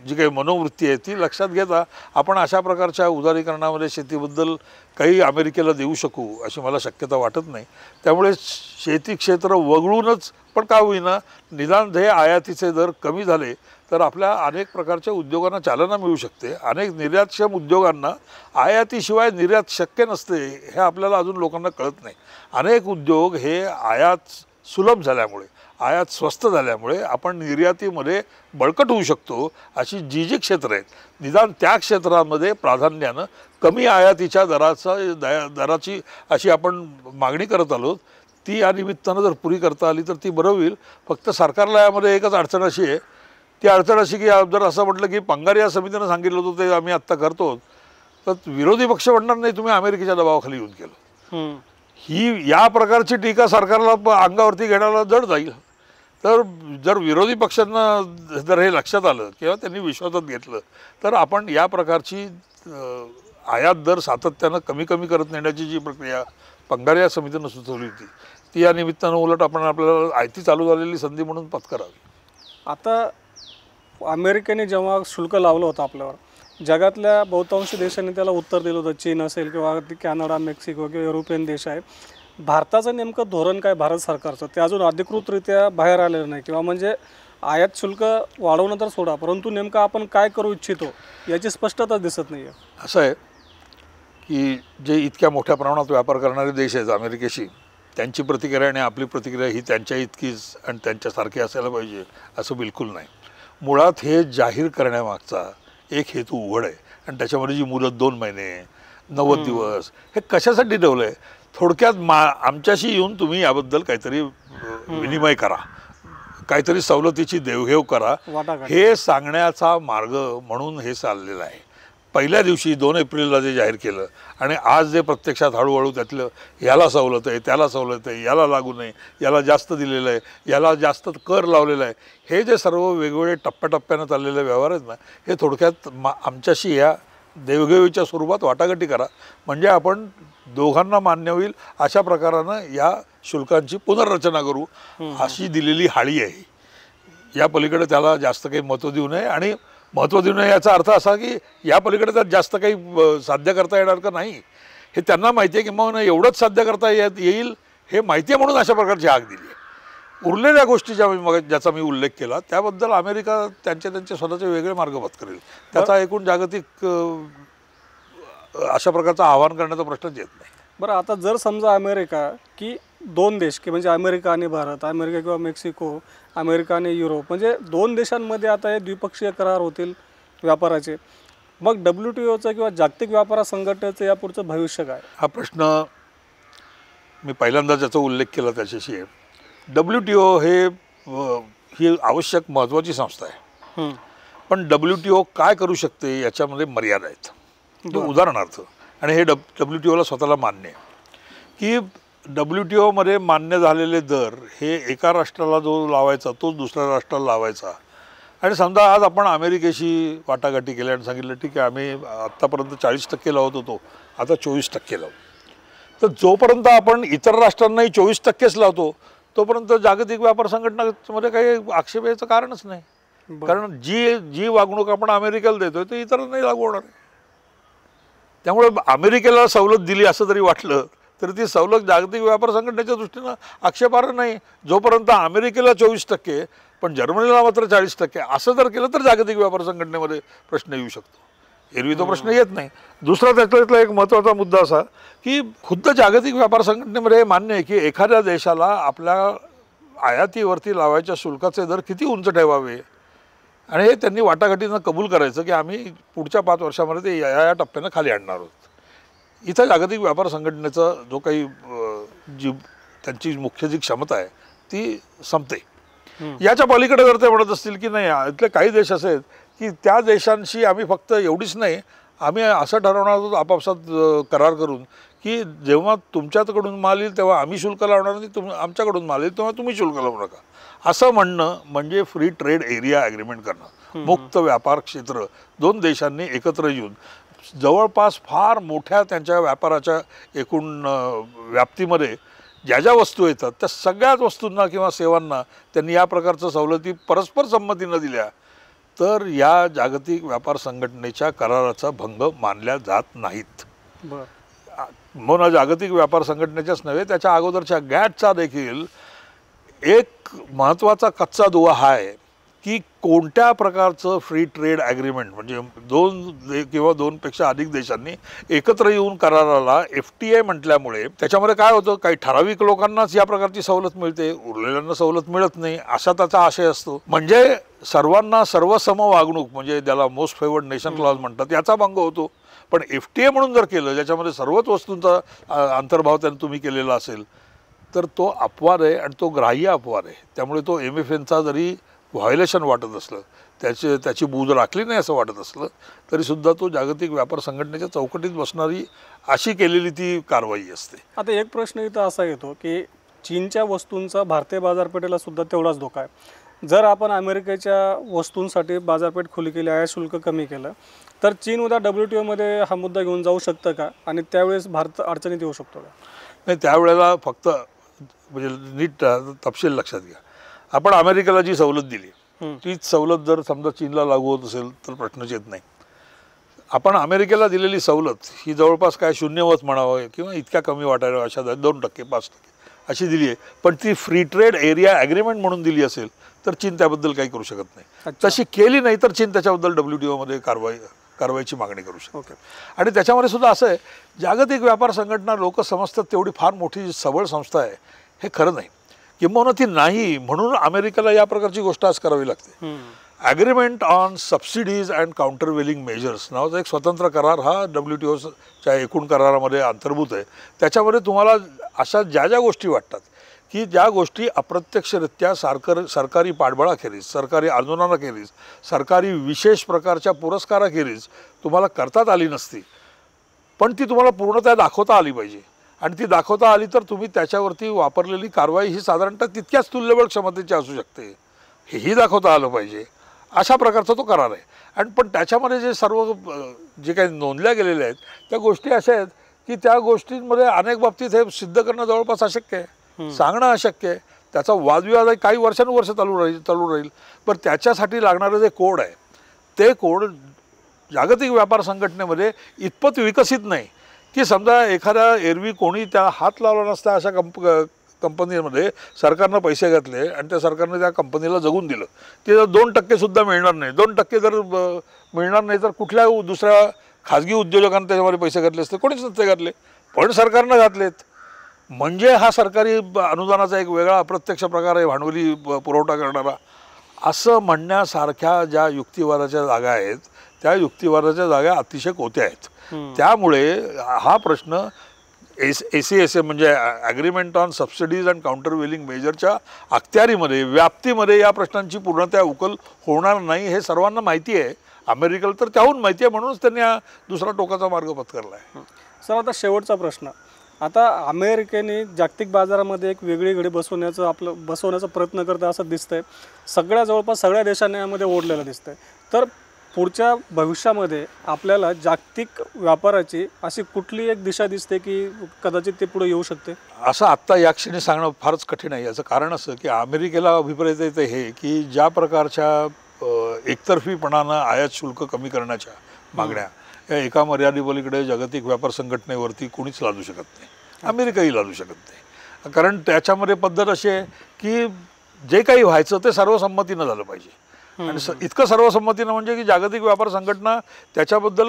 जी काही मनोवृत्ती आहे ती लक्षात घेता आपण अशा प्रकारच्या उदारीकरणामध्ये शेतीबद्दल काही अमेरिकेला देऊ शकू अशी मला शक्यता वाटत नाही. त्यामुळे शेती क्षेत्र वगळूनच पण का होईना निदान हे आयातीचे दर कमी झाले तर आपल्या अनेक प्रकारच्या उद्योगांना चालना मिळू शकते. अनेक निर्यातक्षम उद्योगांना आयातीशिवाय निर्यात शक्य नसते हे आपल्याला अजून लोकांना कळत नाही. अनेक उद्योग हे आयात सुलभ झाल्यामुळे, आयात स्वस्त झाल्यामुळे आपण निर्यातीमध्ये बळकट होऊ शकतो. अशी जी जी क्षेत्र आहेत निदान त्या क्षेत्रामध्ये प्राधान्यानं कमी आयातीच्या दराची अशी आपण मागणी करत आलो, ती या निमित्तानं जर पुरी करता आली तर ती बरं होईल. फक्त सरकारला यामध्ये एकच अडचण अशी आहे, ती अडचण अशी की जर असं म्हटलं की पंगारिया समितीनं सांगितलं होतं ते आम्ही आत्ता करतो, तर विरोधी पक्ष म्हणणार नाही तुम्ही अमेरिकेच्या दबावाखाली येऊन केलं. ही या प्रकारची टीका सरकारला अंगावरती घेण्याला जड जाईल. तर जर विरोधी पक्षांना जर हे लक्षात आलं किंवा त्यांनी विश्वासात घेतलं तर आपण या प्रकारची आयात दर सातत्यानं कमी करत नेण्याची जी प्रक्रिया पंगारिया समितीनं सुचवली होती ती या निमित्तानं उलट आपण आपल्याला आयती चालू झालेली संधी म्हणून पत्करावी. आता अमेरिकेने जेव्हा शुल्क लावलं होतं आपल्यावर, जगातल्या बहुतांश देशांनी त्याला उत्तर दिलं होतं. चीन असेल किंवा कॅनडा, मेक्सिको किंवा युरोपियन देश आहे. भारताचं नेमकं धोरण काय भारत सरकारचं ते अजून अधिकृतरित्या बाहेर आलेलं नाही, किंवा म्हणजे आयात शुल्क वाढवणं तर सोडा, परंतु नेमकं आपण काय करू इच्छितो याची स्पष्टता दिसत नाही आहे. असं आहे की जे इतक्या मोठ्या प्रमाणात व्यापार करणारे देश आहेत अमेरिकेशी, त्यांची प्रतिक्रिया आणि आपली प्रतिक्रिया ही त्यांच्या इतकीच आणि त्यांच्यासारखी असायला पाहिजे असं बिलकुल नाही. मुळात हे जाहीर करण्यामागचा एक हेतू उघड आहे आणि त्याच्यामध्ये जी मुदत 2 महिने 90 दिवस हे कशासाठी ठेवलं आहे? थोडक्यात आमच्याशी येऊन तुम्ही याबद्दल काहीतरी विनिमय करा, काहीतरी सवलतीची देवघेव करा, हे सांगण्याचा मार्ग म्हणून हे चाललेलं आहे. पहिल्या दिवशी 2 एप्रिलला जे जाहीर केलं आणि आज जे प्रत्यक्षात हळूहळू त्यातलं याला सवलत आहे, त्याला सवलत आहे, याला लागू नये, याला जास्त दिलेलं आहे, याला जास्त कर लावलेला आहे, हे जे सर्व वेगवेगळे टप्प्याटप्प्यानं चाललेले व्यवहार आहेत ना, हे थोडक्यात आमच्याशी या देवघेवीच्या स्वरूपात वाटाघाटी करा, म्हणजे आपण दोघांना मान्य होईल अशा प्रकारानं या शुल्कांची पुनर्रचना करू अशी दिलेली हाळी आहे. या पलीकडे त्याला जास्त काही महत्त्व देऊ नये. आणि महत्त्व देऊ नये याचा अर्थ असा की या पलीकडे त्यात जास्त काही साध्य करता येणार का नाही हे त्यांना माहिती आहे, की मग एवढंच साध्य करता येईल हे माहिती आहे म्हणून अशा प्रकारची हाक दिली आहे. उरलेल्या गोष्टी ज्याचा मी उल्लेख केला त्याबद्दल अमेरिका त्यांचे स्वतःचे वेगळे मार्ग पत्करेल. त्याचा एकूण जागतिक अशा प्रकारचं आवाहन करण्याचा प्रश्नच येत नाही. बरं, आता जर समजा अमेरिका की 2 देश की म्हणजे अमेरिका आणि भारत, अमेरिका किंवा मेक्सिको, अमेरिका आणि युरोप, म्हणजे 2 देशांमध्ये आता हे द्विपक्षीय करार होतील व्यापाराचे, मग WTOचं किंवा जागतिक व्यापार संघटनेचं यापुढचं भविष्य काय? हा प्रश्न मी पहिल्यांदा ज्याचा उल्लेख केला त्याच्याशी आहे. WTO ही आवश्यक महत्त्वाची संस्था आहे, पण WTO काय करू शकते याच्यामध्ये मर्यादा आहेत. उदाहरणार्थ, आणि हे WTOला स्वतःला मान्य आहे की WTOमध्ये मान्य झालेले दर हे एका राष्ट्राला जो लावायचा तोच दुसऱ्या राष्ट्राला लावायचा. आणि समजा आज आपण अमेरिकेशी वाटाघाटी केल्या आणि सांगितलं ठीक आहे आम्ही आत्तापर्यंत 40% लावत होतो, आता 24% लावू. तर जोपर्यंत आपण इतर राष्ट्रांनाही 24%च लावतो तोपर्यंत जागतिक व्यापार संघटनेमध्ये काही आक्षेप यायचं कारणच नाही. कारण जी वागणूक आपण अमेरिकेला देतोय ते इतरांनाही लागू होणार आहे. त्यामुळे अमेरिकेला सवलत दिली असं जरी वाटलं तर ती सवलत जागतिक व्यापार संघटनेच्या दृष्टीनं आक्षेपार्ह नाही. जोपर्यंत अमेरिकेला 24% पण जर्मनीला मात्र 40% असं जर केलं तर जागतिक व्यापार संघटनेमध्ये प्रश्न येऊ शकतो. एरवी तो प्रश्न येत नाही. दुसरा त्यातला एक महत्त्वाचा मुद्दा असा की खुद्द जागतिक व्यापार संघटनेमध्ये हे मान्य आहे की एखाद्या देशाला आपल्या आयातीवरती लावायच्या शुल्काचे दर किती उंच ठेवावे आणि हे त्यांनी वाटाघाटीनं कबूल करायचं की आम्ही पुढच्या 5 वर्षामध्ये ते या टप्प्यानं खाली आणणार आहोत. इथं जागतिक व्यापार संघटनेचा जो काही जी त्यांची मुख्य जी क्षमता आहे ती संपते. याच्या पलीकडे जर ते म्हणत असतील की नाही, इथले काही देश असे आहेत की त्या देशांशी आम्ही फक्त एवढीच नाही, आम्ही असं ठरवणार आहोत आपापसात करार करून की जेव्हा तुमच्याकडून माल येईल तेव्हा आम्ही शुल्क लावणार नाही, आमच्याकडून माल येईल तेव्हा तुम्ही शुल्क लावू नका, असं म्हणणं म्हणजे फ्री ट्रेड एरिया ॲग्रीमेंट करणं. मुक्त व्यापार क्षेत्र 2 देशांनी एकत्र येऊन जवळपास फार मोठ्या त्यांच्या व्यापाराच्या एकूण व्याप्तीमध्ये ज्या ज्या वस्तू येतात त्या सगळ्याच वस्तूंना किंवा सेवांना त्यांनी या प्रकारच्या सवलती परस्पर संमतीनं दिल्या तर या जागतिक व्यापार संघटनेच्या कराराचा भंग मानल्या जात नाहीत. म्हणून जागतिक व्यापार संघटनेच्याच नव्हे, त्याच्या अगोदरच्या गॅटचा देखील एक महत्त्वाचा कच्चा दुवा हा आहे की कोणत्या प्रकारचं फ्री ट्रेड ॲग्रीमेंट म्हणजे 2 किंवा 2 पेक्षा अधिक देशांनी एकत्र येऊन कराराला FTA म्हटल्यामुळे त्याच्यामध्ये काय होतं, काही ठराविक लोकांनाच या प्रकारची सवलत मिळते, उरलेल्यांना सवलत मिळत नाही असा त्याचा आशय असतो. म्हणजे सर्वांना सर्वसम वागणूक म्हणजे ज्याला मोस्ट फेवर्ड नेशन क्लॉज म्हणतात याचा भंग होतो. पण FTA म्हणून जर केलं ज्याच्यामध्ये सर्वच वस्तूंचा अंतर्भाव त्याने तुम्ही केलेला असेल तर तो अपवाद आहे आणि तो ग्राह्य अपवाद आहे. त्यामुळे तो MFNचा जरी व्हायोलेशन वाटत असलं, त्याची बूज राखली नाही असं वाटत असलं तरीसुद्धा तो जागतिक व्यापार संघटनेच्या चौकटीत बसणारी अशी केलेली ती कारवाई असते. आता एक प्रश्न इथं असा येतो की चीनच्या वस्तूंचा भारतीय बाजारपेठेला सुद्धा तेवढाच धोका आहे. जर आपण अमेरिकेच्या वस्तूंसाठी बाजारपेठ खुली केली, आयात शुल्क कमी केलं तर चीन उद्या WTO मध्ये हा मुद्दा घेऊन जाऊ शकतं का आणि त्यावेळेस भारत अडचणीत येऊ शकतो का? नाही, त्यावेळेला फक्त म्हणजे नीट तपशील लक्षात घ्या. आपण अमेरिकेला जी सवलत दिली तीच सवलत जर समजा चीनला लागू होत असेल तर प्रश्नच येत नाही. आपण अमेरिकेला दिलेली सवलत ही जवळपास काय शून्यवत म्हणावं किंवा इतक्या कमी वाटायला अशा 2% 5% अशी दिली आहे. पण ती फ्री ट्रेड एरिया ॲग्रीमेंट म्हणून दिली असेल तर चीन त्याबद्दल काही करू शकत नाही. तशी केली नाही तर चीन त्याच्याबद्दल WTO मध्ये कारवाईची मागणी करू शकतो. आणि त्याच्यामध्ये सुद्धा असं आहे, जागतिक व्यापार संघटना लोक समजतात तेवढी फार मोठी सबळ संस्था आहे हे खरं नाही, किंबहुना ती नाही म्हणून अमेरिकेला या प्रकारची गोष्ट आज करावी लागते. Agreement on subsidies and countervailing measures नावाचा एक स्वतंत्र करार हा WTOच्या एकूण करारामध्ये अंतर्भूत आहे. त्याच्यामध्ये तुम्हाला अशा ज्या ज्या गोष्टी वाटतात की ज्या गोष्टी अप्रत्यक्षरित्या सरकारी पाठबळाखेरीज, सरकारी आंदोलनाखेरीज, सरकारी विशेष प्रकारच्या पुरस्काराखेरीज तुम्हाला करतात आली नसती पण ती तुम्हाला पूर्णतः दाखवता आली पाहिजे. आणि ती दाखवता आली तर तुम्ही त्याच्यावरती वापरलेली कारवाई ही साधारणतः तितक्याच तुल्यबळ क्षमतेची असू शकते हेही दाखवता आलं पाहिजे. अशा प्रकारचा तो करार आहे. आणि पण त्याच्यामध्ये जे काही नोंदल्या गेलेल्या आहेत त्या गोष्टी अशा आहेत की त्या गोष्टींमध्ये अनेक बाबतीत हे सिद्ध करणं जवळपास अशक्य आहे, सांगणं अशक्य आहे. त्याचा वादविवाद काही वर्षानुवर्ष चालू राहील. पण त्याच्यासाठी लागणारं जे कोड आहे ते कोड जागतिक व्यापार संघटनेमध्ये इतपत विकसित नाही की समजा एखाद्या एरवी कोणी त्या हात लावला नसता अशा कंपनीमध्ये सरकारनं पैसे घातले आणि त्या सरकारने त्या कंपनीला जगून दिलं, ते जर 2% सुद्धा मिळणार नाही, 2% जर मिळणार नाही तर कुठल्या दुसऱ्या खाजगी उद्योजकांना त्याच्यामध्ये पैसे घातले असते? कोणीच नसते घातले, पण सरकारनं घातलेत. म्हणजे हा सरकारी अनुदानाचा एक वेगळा अप्रत्यक्ष प्रकार आहे भांडवली पुरवठा करणारा. असं म्हणण्यासारख्या ज्या युक्तिवादाच्या जागा आहेत त्या युक्तिवादाच्या जागा अतिशय कोत्या आहेत. त्यामुळे हा प्रश्न ACSA म्हणजे agreement on subsidies and countervailing मेजरच्या अखत्यारीमध्ये व्याप्तीमध्ये या प्रश्नांची पूर्णतः उकल होणार नाही हे सर्वांना माहिती आहे. अमेरिकेला तर त्याहून माहिती आहे म्हणूनच त्यांनी हा दुसरा टोकाचा मार्ग पत्करला आहे. सर आता शेवटचा प्रश्न, आता अमेरिकेने जागतिक बाजारामध्ये एक वेगळी घडी बसवण्याचा प्रयत्न करतं असं दिसतंय. जवळपास सगळ्या देशांनी यामध्ये ओढलेलं दिसतंय. तर पुढच्या भविष्यामध्ये आपल्याला जागतिक व्यापाराची अशी कुठली एक दिशा दिसते की कदाचित ते पुढे येऊ शकते? असं आत्ता या क्षणी सांगणं फारच कठीण आहे. याचं कारण असं की अमेरिकेला अभिप्राय येतं हे की ज्या प्रकारच्या एकतर्फीपणानं आयात शुल्क कमी करण्याच्या मागण्या या एका मर्यादेपलीकडे जागतिक व्यापार संघटनेवरती कोणीच लादू शकत नाही, अमेरिकाही लादू शकत नाही. कारण त्याच्यामध्ये पद्धत अशी आहे की जे काही व्हायचं ते सर्वसंमतीनं झालं पाहिजे. आणि इतकं सर्वसंमतीनं म्हणजे की जागतिक व्यापार संघटना त्याच्याबद्दल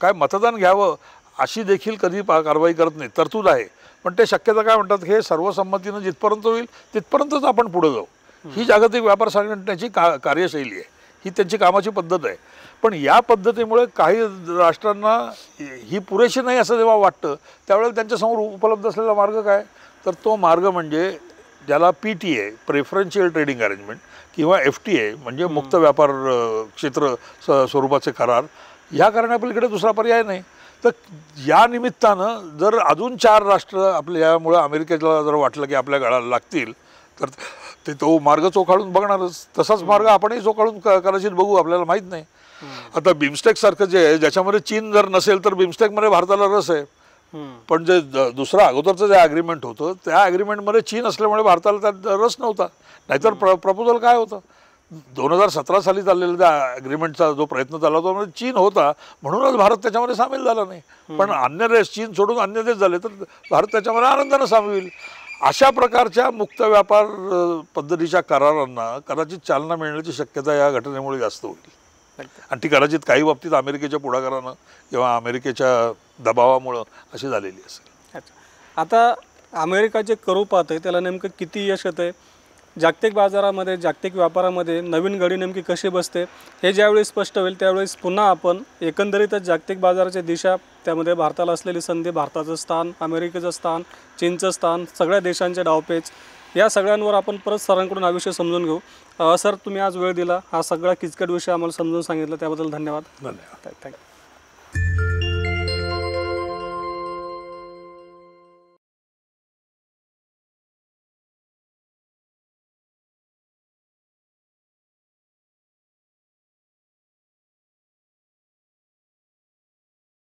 काय मतदान घ्यावं अशी देखील कधी कारवाई करत नाही. तरतूद आहे पण ते शक्यता काय म्हणतात, हे सर्वसंमतीनं जिथपर्यंत होईल तिथपर्यंतच आपण पुढे जाऊ. ही जागतिक व्यापार संघटनेची कार्यशैली आहे, ही त्यांची कामाची पद्धत आहे. पण या पद्धतीमुळे काही राष्ट्रांना ही पुरेशी नाही असं जेव्हा वाटतं, त्यावेळेला त्यांच्यासमोर उपलब्ध असलेला मार्ग काय, तर तो मार्ग म्हणजे ज्याला PTA प्रेफरन्शियल ट्रेडिंग अरेंजमेंट किंवा FTA म्हणजे मुक्त व्यापार क्षेत्र स्वरूपाचे करार, ह्या करण्यापलीकडे दुसरा पर्याय नाही. तर या निमित्तानं जर अजून 4 राष्ट्र आपल्या यामुळे अमेरिकेला जर वाटलं की आपल्या गळाला लागतील, तर ते तो मार्ग चोखाळून बघणारच. तसाच मार्ग आपणही चोखाळून कदाचित बघू, आपल्याला माहीत नाही. आता बिमस्टेक सारखं जे आहे, ज्याच्यामध्ये चीन जर नसेल तर बिमस्टेकमध्ये भारताला रस आहे. पण जे दुसरं अगोदरचं जे ॲग्रीमेंट होतं, त्या ॲग्रीमेंटमध्ये चीन असल्यामुळे भारताला त्यात रस नव्हता. नाहीतर प्रपोजल काय होतं, 2017 साली चाललेला त्या ॲग्रीमेंटचा जो प्रयत्न चालला होता म्हणजे चीन होता, म्हणूनच भारत त्याच्यामध्ये सामील झाला नाही. पण अन्य देश, चीन सोडून अन्य देश झाले तर भारत त्याच्यामध्ये आनंदानं सामील होईल. अशा प्रकारच्या मुक्त व्यापार पद्धतीच्या करारांना कदाचित चालना मिळण्याची शक्यता या घटनेमुळे जास्त होईल. आणि ती कदाचित काही बाबतीत अमेरिकेच्या पुढाकारानं किंवा अमेरिकेच्या दबावामुळं अशी झालेली असेल. अच्छा, आता अमेरिका जे करू पाहतं त्याला नेमकं किती यश येतं आहे, जागतिक बाजारामध्ये जागतिक व्यापारामध्ये नवीन घडी नेमकी कशी बसते, हे ज्यावेळी स्पष्ट होईल त्यावेळेस पुन्हा आपण एकंदरीतच जागतिक बाजाराची दिशा, त्यामध्ये भारताला असलेली संधी, भारताचं स्थान, अमेरिकेचं स्थान, चीनचं स्थान, सगळ्या देशांचे डावपेच, या सगळ्यांवर आपण परत सरांकडून हा विषय समजून घेऊ. सर, तुम्ही आज वेळ दिला, हा सगळा किचकट विषय आम्हाला समजून सांगितलं, त्याबद्दल धन्यवाद. धन्यवाद. थँक्यू.